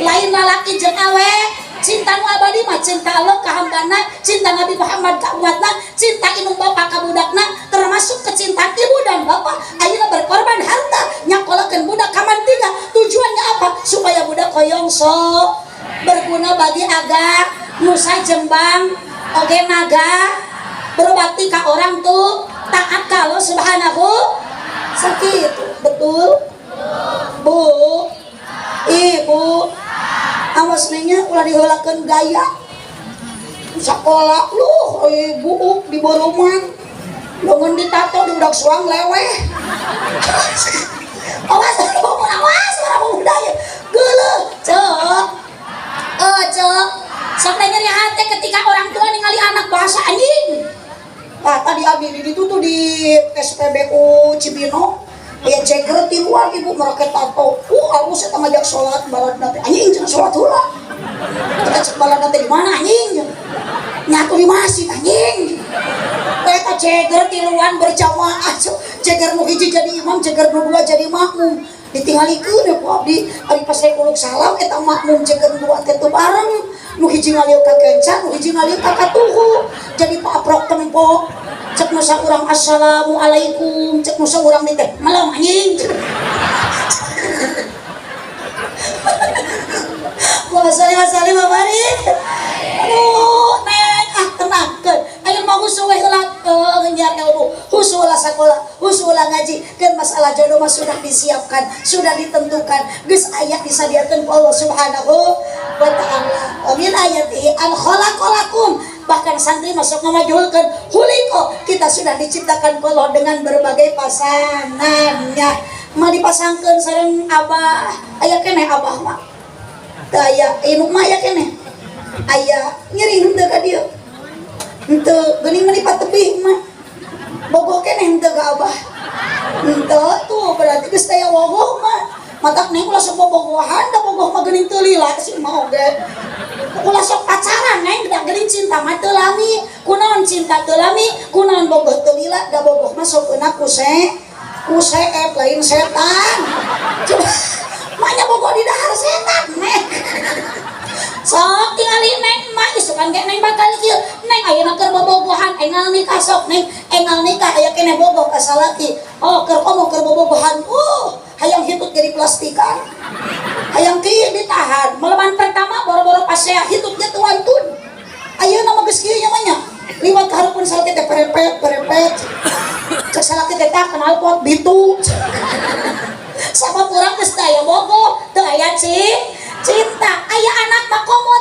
lain lalaki jeung awe. Cinta nu abadi mah cinta Allah ka hambana, cinta Nabi Muhammad ka umatna, cinta indung bapa ka budakna, termasuk kecintaan ibu dan bapak. Ayeuna berkorban harta nyakolakeun budak ka mantiga. Tujuannya apa? Supaya budak hoyong berguna bagi agak nusa jembang oge naga, berbakti ka orang tuh, taat ka Allah Subhanahu. Sakitu betul Bu Ibu. Awas nengnya ulah diheulakeun gaya sakola lu ibu di boroman dongen ditato di budak suang leweh. Awas para budaya geuleuh cek sok nyeri hate ketika orang tua ningali anak bahasa anjing. Tadi abdi di ditu tuh di SPBU Cibino ya ceger ti luar ibu mereka tato alus eta ngajak sholat balad nanti anjing cenah sholat heula kita cek balad nanti di mana anjing nyatu di masjid anjing eta ceger ti luar berjamaah ceger nu hiji jadi imam ceger nu dua jadi makmum ditinggalikeun ku abdi ari pas rek uluk salam eta makmum ceger nu dua teh bareng nu hiji ngalieu ka kencan nu hiji ngalieu ka katuhu jadi paaprok tempo cek nusa urang assalamualaikum cek nusa urang di teh malam anjing. Wasali babari. Aduh neng tenangkeun aya mah husu we heula ngenyar ilmu husu ulah sakola husu ulah ngaji keun masalah jodoh mah sudah disiapkan sudah ditentukan geus aya disadiakeun ku Allah Subhanahu wa taala. Min ayati an khalaqalakum bahkan santri masuk ngamajuhulkeun huliko kita sudah diciptakan Allah dengan berbagai pasangannya. Mah dipasangkeun sareng abah aya keneh abah mah aya induk mah aya keneh aya ngiring henteu ka dieu henteu geuning mah di patebih mah bogoh keneh henteu ka abah henteu tuh berarti geus taya wogoh mah matak neng ulah sok bobogohan da bogoh mah geuning teu lila sih mah oge ulah sok pacaran neng da geuning cinta mah teu lami kunaon cinta teu lami kunaon bogoh teu lila da bogoh mah sok euna kuseep lain setan coba maknya bogoh di dahar setan neng sok tingali neng mah isukan ge neng bakal kieu neng ayeuna keur bobogohan engal nikah sok neng engal nikah aya keneh bogoh ka salaki oh keur komo keur bobogohan hayang hitut jadi plastikan hayang kieu ditahan meleban pertama boro-boro pas saya hitut ge teu wantun ayeuna mah geus kieu nya mah nya liwat hareupeun salaki teh perepet cek salaki teh tah kenal pot bitu sama kurang geus aya bogoh teu aya cinta aya anak mah komo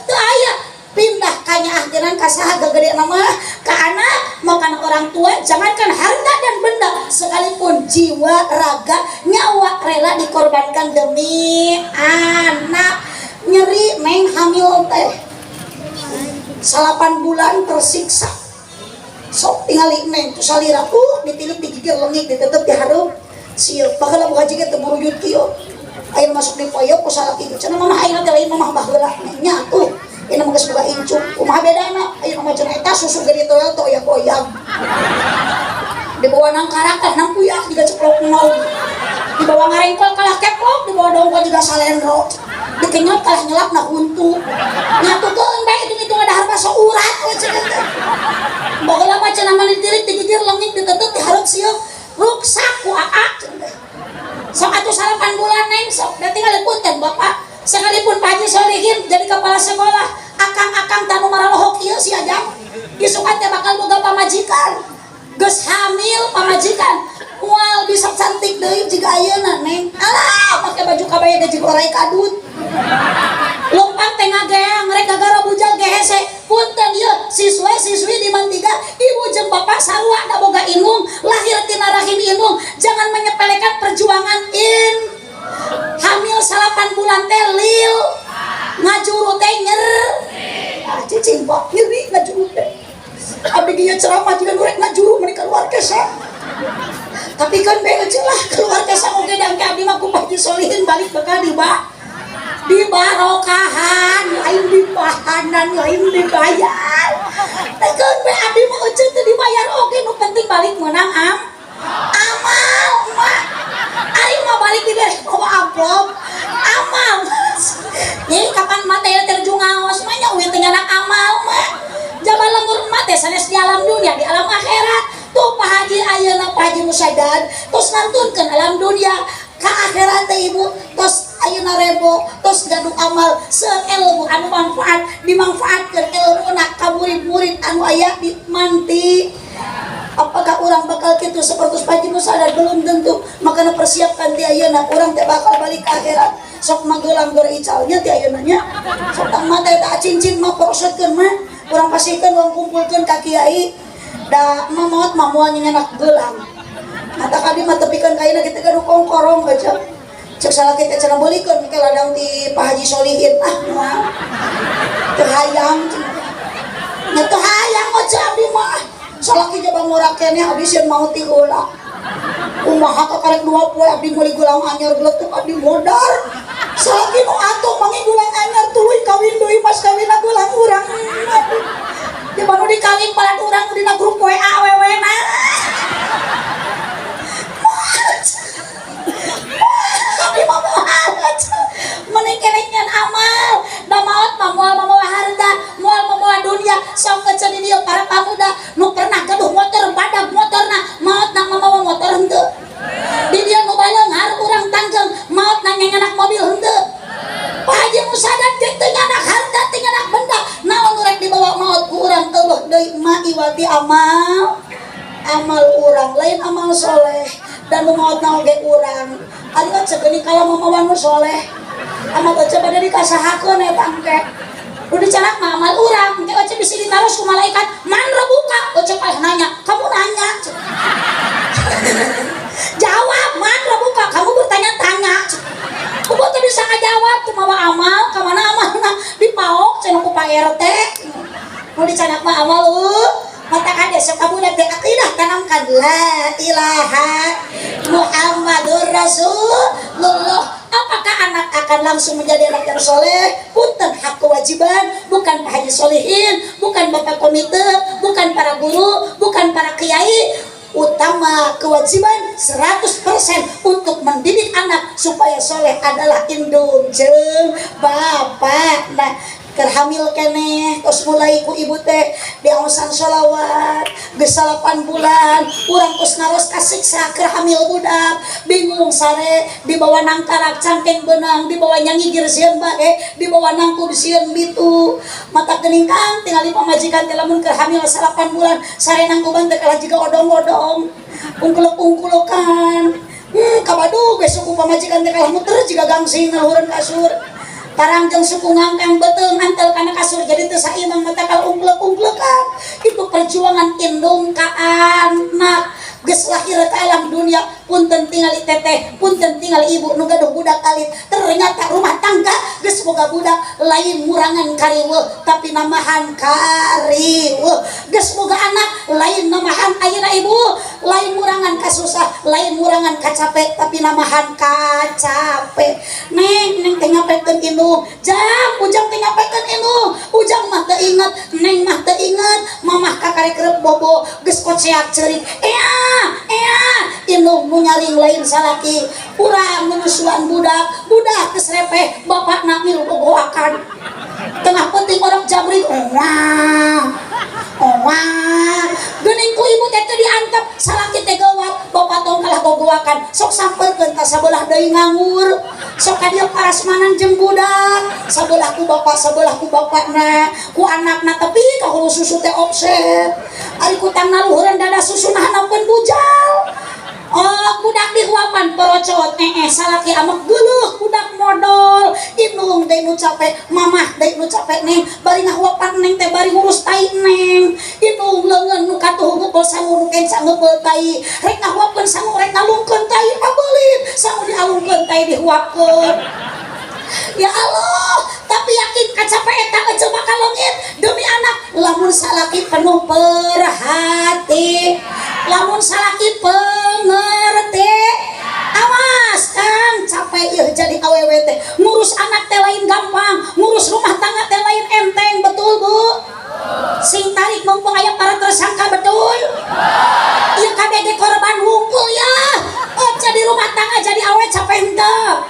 teu aya pindah ka nyaah geunan ka saha gagede mah ka anak mau kana orang tua jangankan harta dan benda sekalipun jiwa raga nyawa rela dikorbankan demi anak. Nyeri neng hamil teh 8 bulan tersiksa sok tingali neng tu salira ditilip digigir leungit ditetep diharup sieup bakal buka jiga teu burujut kieu ayeuna masuk di poyo ku salaki cenah mah ayeuna teh lain mah baheula nya atuh ini mah geus boga incuk kumaha bedana ayeuna mah cenah eta susu gede toel teu aya koyang dibawa nang karakan nang kuyak juga ceplok nol dibawa ngarengkol kalah keplok dibawa dongkol juga salendro dikenyot kalah nyelap na huntu nyatukeun bae itu ngadahar mah saurat we cenah teh baheula mah cenah mah ditirik digigir leungit ditetep dihareup sieup ruksak ku aa sok atuh 8 bulan neng sok da tinggal punten bapak sekalipun Pak Haji Solihin jadi kepala sekolah akang-akang tanu maralohok ieu si Ajang isukan teh bakal boga pamajikan geus hamil pamajikan moal bisa cantik deui jiga ayeuna neng alah make baju kabaya gaji orai kadut lompang teh ngageang rek gagara bujal gehese punten ieu siswa-siswi di mantiga ibu jeung bapak sarua da boga indung lahir tina rahim indung jangan menyepelekan perjuangan hamil 8 bulan teh lil ngajuru teh nyer cicing pak nyeri ngajuru teh abdi dia ceramah juga nurek ngajuru menikah keluar kesa tapi kan beuh lah keluar kesa oge dan ke abdi mah ku Pak Haji Solihin balik bekal di barokahan lain di bahanan lain dibayar teh kan be abdi mah euceun teu dibayar oge nu penting balik meunang amal mah ari mah balik di Musadad tos nantunkeun alam dunia ka akhirat teh ibu tos ayeuna rebo tos gaduh amal seelmu anu manfaat dimanfaatkeun ilmuna ka murid-murid anu aya di manti. Apakah orang bakal gitu seperti Haji Musadad? Belum tentu. Makanya persiapkan ti ayeuna urang teh bakal balik ke akhirat sok magelang geuricalnya ti ayeuna nya sok tang mata eta cincin mah prosotkeun mah urang pasikeun uang kumpulkeun ka kiai da mamot mamoal nyenak geulang mata kadi mah tepikeun kaina kitu gaduh kongkorong aja cek salah kita cenah beulikeun ke ladang ti Pak Haji Solihin moal teu hayang nya teu hayang aja abdi mah salaki jaba murah keneh habiseun mau ti heula kumaha ka karek 20 abdi meuli gulang anyar geletuk abdi modar salaki nu atuh mangi gulang anyar tuluy kawin deui pas kawinna gulang urang di mana dikawin palan urang dina grup WA awewena abdi mah moal mending kenehkeun amal da maot mah moal harta moal dunia sok kecen di dieu para pamuda nu pernah gaduh motor badag motorna maot na mamawa motor henteu di dieu nu baleunghar urang tanggeng maot na ngengenak mobil henteu Pak Haji Musadad teh teu nyanak harta teu nyanak benda naon nu rek dibawa maot ku urang eueuh deui ma iwati amal urang lain amal soleh dan nu maot na oge urang ari ceuk kala mamawa nu soleh amal aja bade dikasahakeun eta engke udah dicanak mah amal urang engke aja bisa ditaros ku malaikat man rebuka aja nanya kamu nanya jawab man rebuka kamu bertanya-tanya kubu teh bisa ngajawab teu mawa amal ka mana amalna dipaok cenah ku Pak RT nu dicanak mah amal mata kade sok kamu teh akidah tanamkan la ilaha Muhammadur Rasulullah. Apakah anak akan langsung menjadi anak yang soleh? Punten hak kewajiban bukan Pak Haji Solihin, bukan bapak komite, bukan para guru, bukan para kiai. Utama kewajiban 100% untuk mendidik anak supaya soleh adalah indung jeung bapak. Nah terhamil keneh tos mulai ku ibu teh diaosan sholawat geus 8 bulan urang tos ngaros kasiksa keur hamil budak bingung sare dibawa nang karak cangkeng beunang dibawa nyanyi gir sieun bae dibawa nangku sieun bitu mata geuning kang tingali pamajikan teh lamun keur hamil 8 bulan sare nang kuban teh kalah jiga odong-odong ungkuluk-ungkulukan kabadu geus suku pamajikan teh kalah muter jiga gangsing ngaluhureun kasur tarang jeung suku ngangkang beteung antel kana kasur jadi teu saimbang mata kal ungklek-ungklekan itu perjuangan indung ka anak geus lahir ka alam dunia punten tingali teteh punten tingali ibu nu gaduh budak alit ternyata rumah tangga geus boga budak lain murangan kariweuh tapi namahan kariweuh geus boga anak lain namahan ayeuna ibu lain murangan kasusah lain murangan kacape tapi namahan kacape neng teh nyapekeun indung ujang teh nyapekeun indung ujang mah teu inget neng mah teu inget mamah kakarek rep bobo geus koceak ceurik indung nu nyaring lain salaki urang menusuan budak geus repeh bapakna milu bogoakan tengah penting orang jamri wah geuning ku ibu teh diantep salaki teh gawat bapak tong kalah bogoakan sok sampeukeun ka sabelah deui nganggur sok ka dieu parasmanan jeung budak sabelah ku bapakna ku anakna tapi ka hulu susu teh offset ari ku tangna luhureun dada susuna hanapkeun bujal budak dihuapan perocot salaki amak geuleuh budak modal indung deui nu capek mamah deui nu capek neng bari ngahuapan neng teh bari ngurus tai neng indung leungeun nu katuh ngeupel sangu nu kenca ngeupel tai rek ngahuapkeun sangu rek ngalungkeun tai abeulit sangu dialungkeun tai dihuapkeun ya Allah tapi yakin kacape eta aja bakal leungit demi anak lamun salaki penuh perhati lamun salaki pengerti awas kang capek ieu jadi awewe teh ngurus anak teh lain gampang ngurus rumah tangga teh lain enteng betul bu sing tarik mumpung aya para tersangka betul ieu kabeh korban wungkul ya jadi rumah tangga jadi awe capek henteu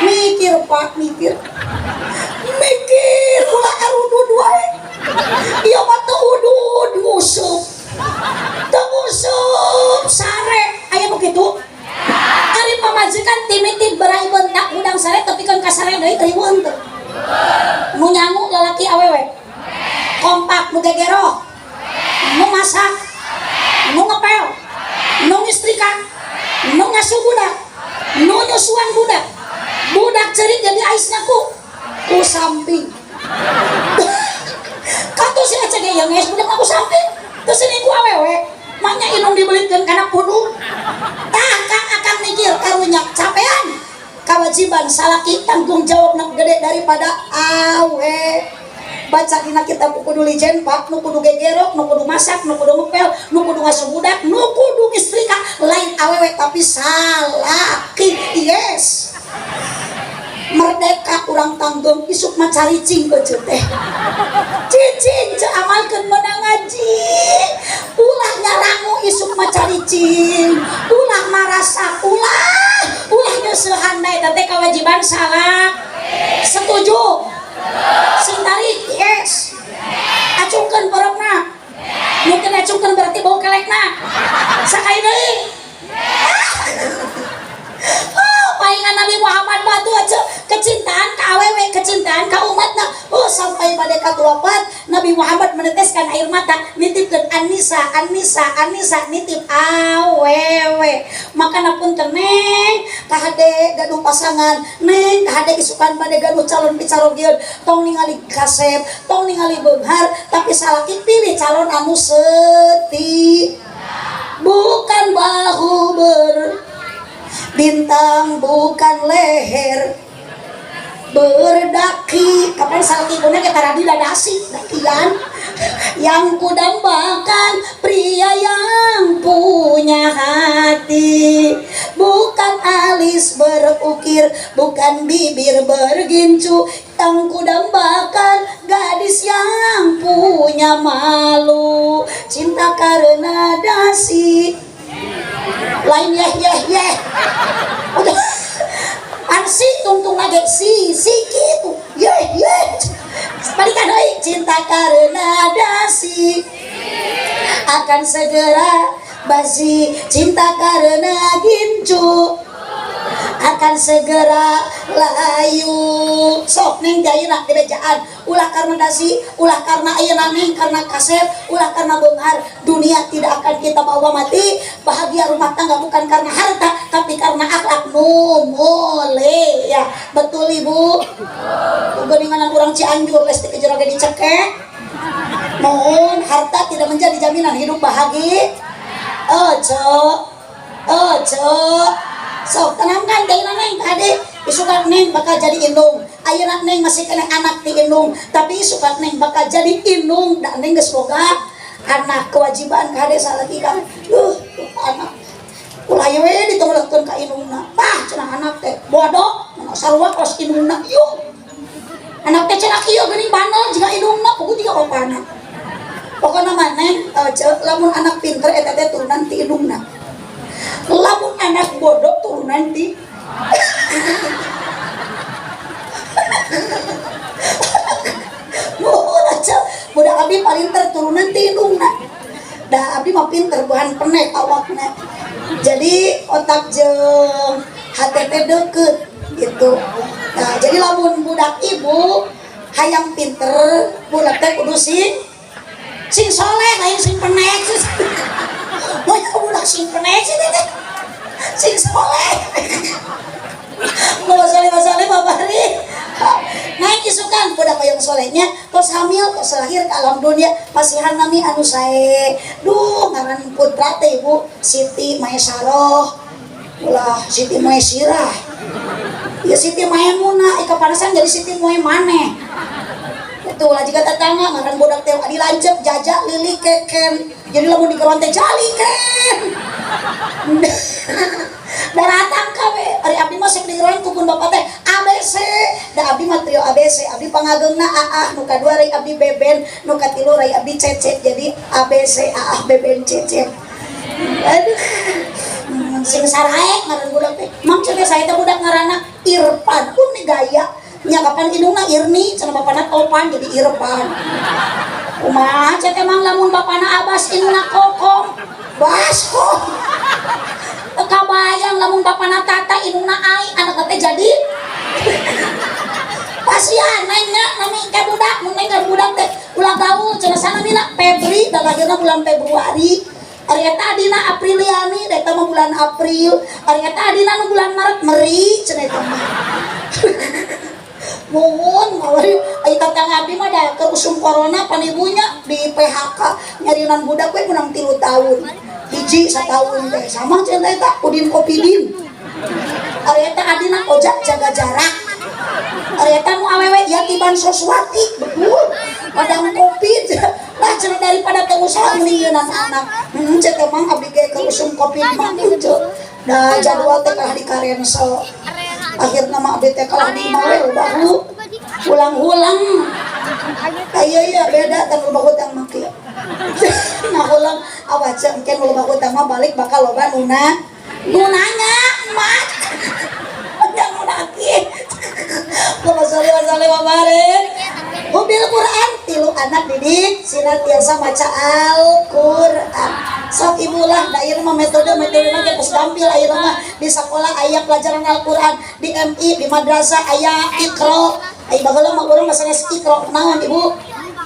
mikir pak mikir ulah arudud wae ieu mah teu udud musuh Tengusuk sare aya begitu. Ari pamajikan timitin berai bentak udang sare tapi kan kasare deui riweun teh. Nu nyangu lalaki awewe. Kompak nu gegero. Nu masak. Nu ngepel. Nu ngistrika. Nu ngasuh budak. Nu nyusuan budak. Budak cerik jadi aisnya ku samping. Katu si Ece ge yang geus budak aku samping. Terus ini ku awewe. Maknya inung dibelitkeun kana pudung. Tah kang akan mikir karunya capean. Kewajiban salaki tanggung jawab nak gede daripada awe. Baca dina kitab kudu lijen pak, nu kudu gegerok, nu kudu masak, nu kudu ngepel, nu kudu ngasuh budak, nu kudu istrika lain awewe tapi salaki. Yes. Merdeka kurang tanggung isuk mencari cing ke teh cicing ce amalkeun menang ngaji ulah nyarangu isuk mencari cing ulah marasa ulah nyeusehan bae teh kewajiban salah. Setuju sing tarik yes acungkeun borokna mungkin acungkeun berarti bau kelekna sakali deui. Paingan Nabi Muhammad batu aja kecintaan ka awewe, kecintaan ka umatna. Sampai pada katuapat Nabi Muhammad meneteskan air mata nitipkeun Anisa nitip awewe. Makana punten neng ka hade gaduh pasangan, neng ka hade isukan bade gaduh calon picarogieun, tong ningali kasep, tong ningali beunghar, tapi salaki pilih calon anu seuti. Bukan bahu bintang bukan leher berdaki. Kapan salaki punya kita radila dasi dakian yang kudambakan pria yang punya hati, bukan alis berukir, bukan bibir bergincu, yang kudambakan gadis yang punya malu, cinta karena dasi lain yeh udah ansi tungtung lagi si gitu yeh balikan deui cinta karena dasi akan segera basi, cinta karena gincu akan segera layu. Sok ning dayeuna di bejaan ulah karena dasi, ulah karena ayeuna ning karena kasep, ulah karena beunghar. Dunia tidak akan kita bawa mati. Bahagia rumah tangga bukan karena harta tapi karena akhlak nu mulia. Betul Ibu? Geuningan urang Cianjur lesti kejeroge dicekek. Mohon harta tidak menjadi jaminan hidup bahagia. Ojo sok tenangkan daerah neng tadi isukan neng bakal jadi indung ayeuna neng masih kena anak di indung tapi isukan neng bakal jadi indung dan neng geus boga anak kewajiban kade salaki kan anak ulah ye we ditolakkeun ka indungna tah cenah anak teh bodoh sarua kos indungna yuk anak teh cenah kieu geuning bandel jiga indungna puguh tiga opana pokona mah neng lamun anak pinter eta teh turunan ti indungna. Lamun anak bodoh turunan di budak abi paling terturunan di indungna dah abi mah pinter bahan penek awakna jadi otak jeung hati teh deukeut gitu. Nah jadi lamun budak ibu hayang pinter budak teh kudu sing soleh lain sing penek. Mau budak sing penek sih teh sing soleh. Masalah babari. Naik isukan budak yang solehnya tos hamil tos lahir ke alam dunia pasihan nami anu sae. Duh ngaran putra teh Ibu Siti Maesaroh. Ulah Siti Maesirah. Ya Siti Maemunah kepanasan jadi Siti Moemane. Itu lah jika tetangga ngaran budak teh adi lancep jajak lili keken jadi lamun dikeron teh jali ken daratang kawe ari abdi mah sok dikeron kupun bapak teh ABC da abdi mah trio ABC abdi pangageungna AA nu kadua rai abdi Beben nu katilu rai abdi Cecep jadi ABC AA Beben Cecep. Aduh sing saraek ngaran budak teh mang cenah saya teh budak ngaranna Irfan pun nih gaya nya kapan indungna Irni cenah bapana Topan jadi Irfan kumaha cek emang lamun bapana Abbas indungna Kokom Basko kabayang lamun bapana Tata indungna Ai anak teh jadi pasian nanya nami kayak budak mun kayak budak teh ulah gaul cenah sana mina Febri dan lahirna bulan Februari ari eta dina Apriliani eta mah bulan April ari eta dina bulan Maret Meri cenah eta mah mumun mawari ai tatang abdi mah da keusum corona pan ibunya di PHK nyarinan budak we menang 3 tahun hiji satahun teh sama cenah eta Udin Kopidin ari eta adina ojak jaga jarak ari eta nu awewe Yatiban Soswati betul padang kopi lah cenah daripada teu usaha mendingan anak cek emang abdi ge keusum kopi mah kitu da jadwal teh kalah di Karenso akhirnya mah abdi teh kalah di Mawel baru ulang-ulang ayo ya beda tan loba hutang mah kieu nah ulang awas engke loba hutang mah balik bakal loba nunanya mah jangan lagi Allahumma barik mobil Quran tilu anak didik senantiasa maca Al-Quran sok ibulah da ieu mah metode mah geus gampil ayeuna mah di sekolah aya pelajaran Al-Quran di MI di madrasah aya Iqra ai bageula mah urang masalah Iqra naon ibu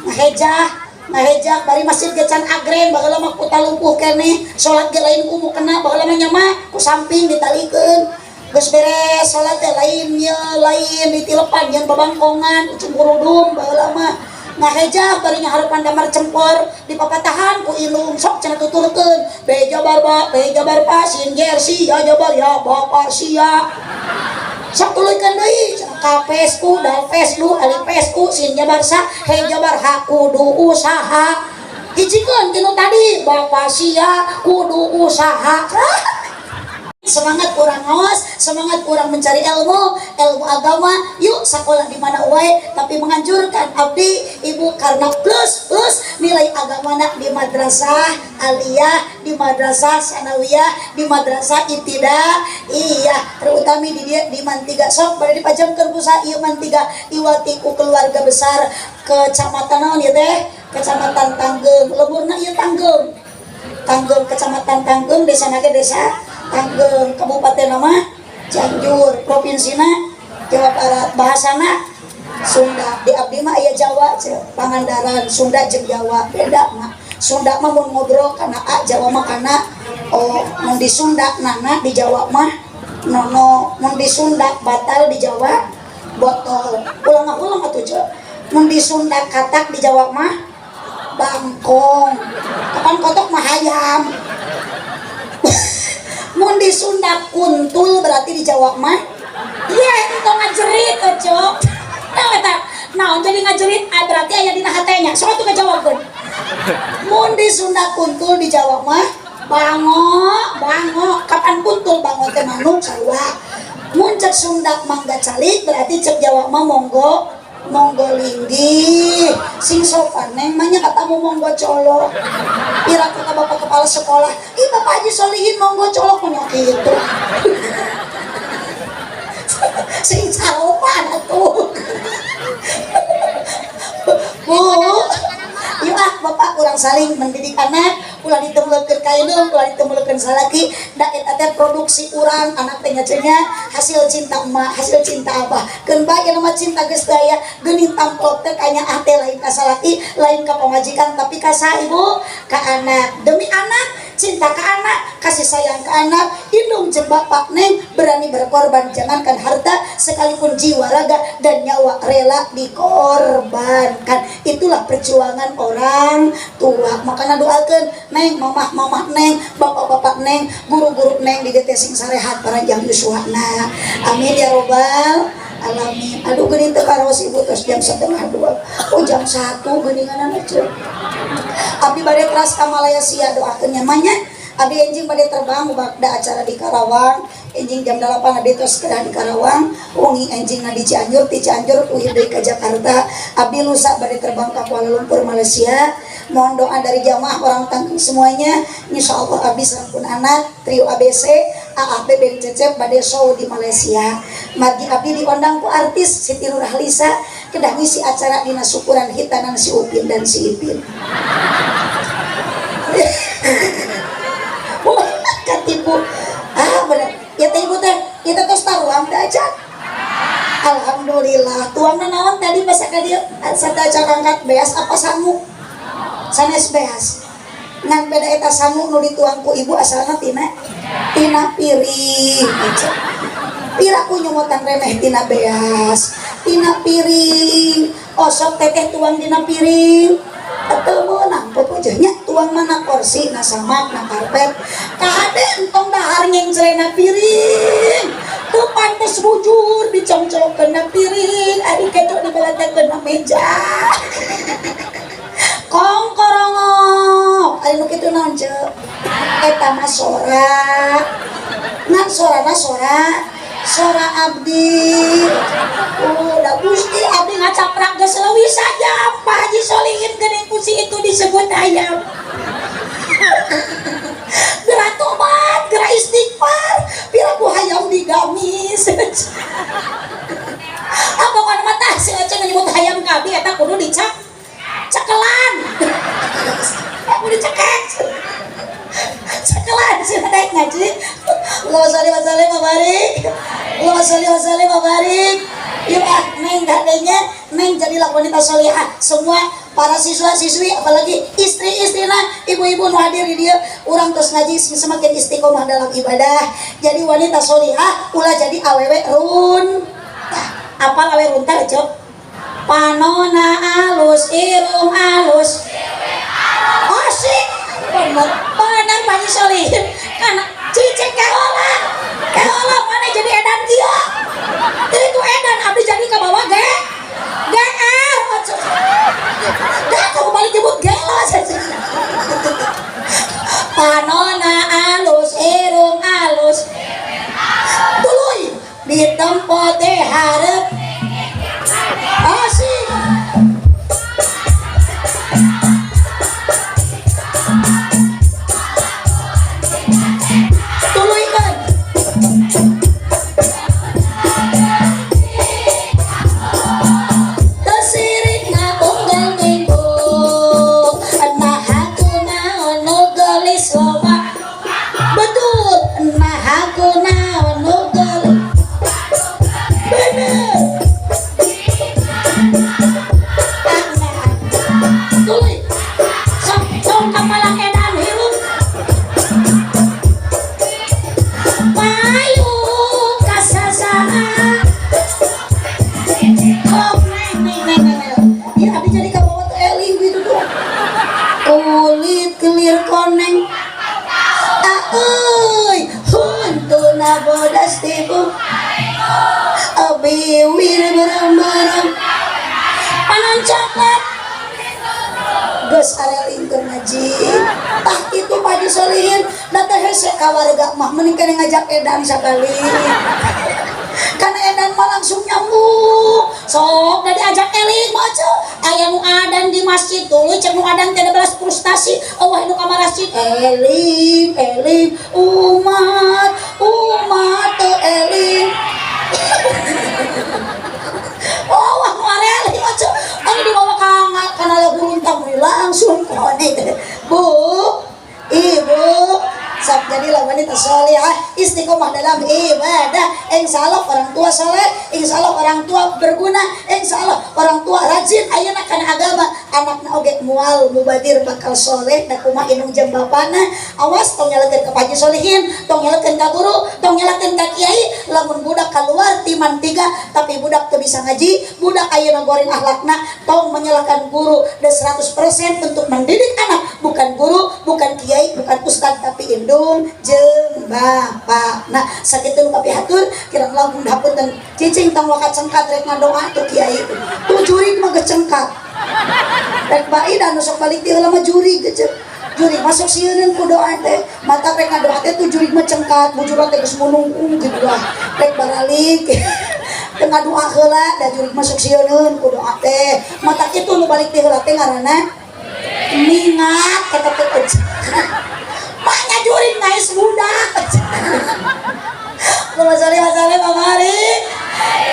ngahejah bari masjid ge can agren bageula mah ku talumpuh keneh salat ge lain kumu kena bageula mah nya mah ku samping ditalikeun geus beres salat teh lain ditilepan jeung babangkongan cemburudum baheula mah ngahejah bari ngaharepan damar cempor di papatahan ku ilung sok cenah tuturkeun be jabar pa sin jersi ya jabar ya bapak sia sok tuluykeun deui ka pesku dal pesdu ali pesku sin jabar sa he jabar ha kudu usaha hijikeun kitu tadi bapak sia kudu usaha semangat kurang ngawas, semangat kurang mencari ilmu agama, yuk sekolah di mana wae, tapi menganjurkan abdi ibu karena plus nilai agama nak di madrasah aliyah, di madrasah sanawiyah, di madrasah ibtida, iya terutama di dia di Mantiga sok pada dipajangkeun ku sa ieu Mantiga iwati ku keluarga besar kecamatan naon ieu teh kecamatan Tanggeng leburna ieu Tanggeng kecamatan Tanggeng desa nage desa Tanggeng kabupaten nama Cianjur provinsina Jawa Barat bahasana Sunda di abdi mah aya Jawa Pangandaran Sunda jeung Jawa beda mah Sunda mah mun ngobrol kana A Jawa mah kana mun di Sunda nana di Jawa mah nono mun di Sunda batal di Jawa botol ulang atuh je mun di Sunda katak di Jawa mah bangkong kapan kotok mah hayam mun di Sunda kuntul berarti di Jawa mah iya itu ngajerit cok nah jadi ngajerit berarti aya dina hatenya sok atuh ngajawabkeun mun di Sunda kuntul di Jawa mah bango kapan kuntul bango teh manuk sarua mun cek Sunda mangga calik berarti cek Jawa mah monggo linggi sing sopan neng manya katamu monggo colok pira kata bapak kepala sekolah ih bapak Haji Solihin monggo colok punya gitu sing sopan atuh bu yuk bapak kurang saling mendidik anak ulah ditemuleukeun ka indung ulah ditemuleukeun salaki da eta teh produksi urang anak teh nya hasil cinta emak hasil cinta abah keun bae nama cinta geus teu aya geuning tamplok teh kanya ah teh lain ka salaki lain ka pamajikan tapi ka ibu ka anak demi anak cinta ke anak kasih sayang ke anak indung jeung bapak neng berani berkorban jangankan harta sekalipun jiwa raga dan nyawa rela dikorbankan itulah perjuangan orang tua makanya doakeun neng mamah neng bapak neng guru-guru neng di DT sing sarehat paranjang yuswana amin ya robbal alamin aduh geuning teu karos ibu tos jam 1:30 oh jam 1 geuningan aja abdi bade teras ka Malaysia doakeun nyamannya abdi enjing bade terbang da acara di Karawang enjing jam 8 abdi tos kedah di Karawang wengi enjing di Cianjur ti Cianjur uhir deui ka Jakarta abdi lusa bade terbang ka Kuala Lumpur Malaysia mohon doa dari jamaah orang Tanggeng semuanya insyaallah abdi sampun anak trio ABC Beben Cecep bade show di Malaysia. Margi abdi diundang ku artis Siti Nurhalisa kedah ngisi acara dina syukuran hitanan si Upin dan si Ipin. Katipu bener ya teh ibu teh kita tos taruang aja. Alhamdulillah tuangna naon tadi masa ka dieu sadaca angkat beas apa sangu sanes beas ngan beda eta sangu nu dituang ku ibu asalna tina piring piraku nyomotan remeh tina beas tina piring osok teteh tuang dina piring atau menang pepujanya tuang mana kursi na samak na karpet kade entong dahar ngengcelena piring tuh pantes bujur dicongcok kena piring ari kedo dibalatekeun na meja kong korongok ari nu kitu naon ceuk eta mah sora ngan sorana sora abdi udah gusti abdi ngacaprak geus leuwih saja Pak Haji Solihin geuning kusi itu disebut ayam gerak tobat gerak istighfar piraku hayam digamis apa kan mata si Aceh nyebut hayam kabi eta kudu dicak cekelan aku dicekek cekelan sih naik ngaji Allahumma sholli wa sallim wa barik Allahumma sholli wa sallim wa barik yuk neng gadenya neng jadilah wanita solihah semua para siswa-siswi apalagi istri-istrina ibu-ibu nu hadir di dia urang terus ngaji semakin istiqomah dalam ibadah jadi wanita solihah ulah jadi awewe run apal awewe run teh cok panona alus irung alus asik bener Pak Haji Solihin karena cicing kehola mana jadi edan dia itu edan abdi jadi ke bawah GR dah kamu balik jemput gelo panona alus irung alus tuluy di tempat teh hareup asik tuluykeun tesirik ngaunggal minggu nah aku naon nu geulis loba betul nah aku naon nu geulis bener tuluy sok kapalang edan hirup payu kasasaan kok neng ya abdi jadi kabawa tuh Eli gitu tuh kulit kelir koneng euy huntuna bodas tibu abi wir bareng-bareng panon coklat geus arelingkeun ngaji itu Pak Haji Solihin da teh hese ka warga mah mending kene ngajak edan sakali karena edan mah langsung nyambung sok da diajak eling mah ce aya nu adan di masjid tuluy cek nu adan 13 frustasi eueuh nu ka masjid eling umat teu eling oh wah mareli mah ce ani dibawa kana lagu runtang langsung konek bu ibu sok jadilah wanita solihah istiqomah dalam ibadah insyaallah orang tua saleh insyaallah orang tua berguna insyaallah orang tua rajin ayeuna kana agama anakna oge mual mubadir bakal soleh da kumaha indung jeung bapana awas tong nyalakeun ka Pak Haji Solihin tong nyalakeun ka guru tong nyalakeun ka kiai lamun budak keluar timan 3 tapi budak teu bisa ngaji budak ayeuna goreng akhlakna tong menyalahkan guru dan 100% untuk mendidik anak bukan guru bukan kiai bukan ustad tapi indung jeung bapak nah sakitu nu kapihatur kirang langkung hapunten cicing tong wakat cengkat rek ngadoa tuh kiai tuh jurig mah gecengkat rek bae dan sok balik ti heula mah jurig gecek jurig masuk sieun ku doa teh mata rek ngadoa teh tuh jurig mah cengkat bujur teh geus munung gitu lah rek baralik teu ngadoa heula da jurig masuk sieun ku doa teh mata kitu nu balik ti heula teh ngaranna mingat kata teh makanya juring guys budak. Masalah pamari.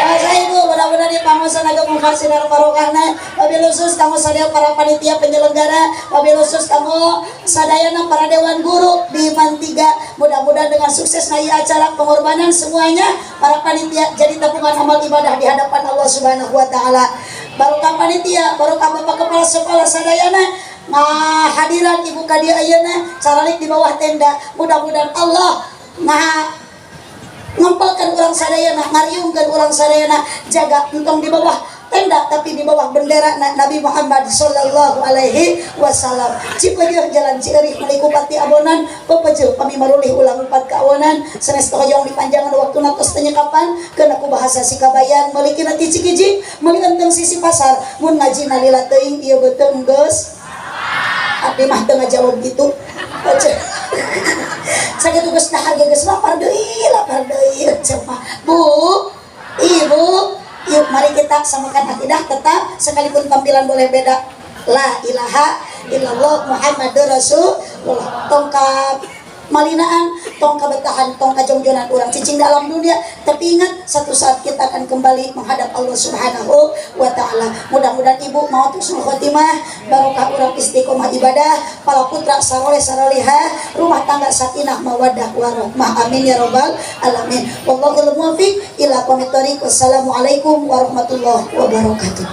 Saya ibu benar-benar di pangusan agak mengkasih dalam barokahna. Wabil khusus kamu sadaya para panitia penyelenggara, wabil khusus kamu sadayana para dewan guru di Mantiga. Mudah-mudahan dengan sukses nai acara pengorbanan semuanya para panitia jadi tabungan amal ibadah di hadapan Allah Subhanahu wa taala. Barokah panitia, barokah Bapak Kepala Sekolah sadayana. Nah, hadiran Ibu Kadia ayeuna caralik di bawah tenda. Mudah-mudahan Allah ngempalkan orang sadayana, ngariungkan orang sadayana, jaga entong di bawah tenda tapi di bawah bendera Nabi Muhammad sallallahu alaihi wasallam. Cipeujeuh jalan Cieurik meuli Pati Abonan, pepeujuh kami marulih ulang 4 kawonan sanes hoyong dipanjangan waktuna tos teu nyekapan keuna ku bahasa Sikabayan meuli kina ti Cikijing meuli enteng sisi pasar mun ngajina lila teuing ieu beuteung geus abdi mah teu ngajawab kitu. Sakit tugas dahar geus lapar deui cenah. Bu, Ibu, yuk mari kita samakan akidah tetap sekalipun tampilan boleh beda. La ilaha illallah Muhammadur Rasulullah. Tongkat malinaan, tong kabetahan, tong kajongjonan orang cicing dalam dunia. Tapi ingat satu saat kita akan kembali menghadap Allah Subhanahu wa taala. Mudah-mudahan ibu mau husnul khotimah, barokah urang istiqomah ibadah, para putra saroleh sarolihah, rumah tangga sakinah mawaddah warahmah. Amin ya rabbal alamin. Wallahul muwaffiq ila aqwamit thoriq. Wassalamualaikum warahmatullahi wabarakatuh.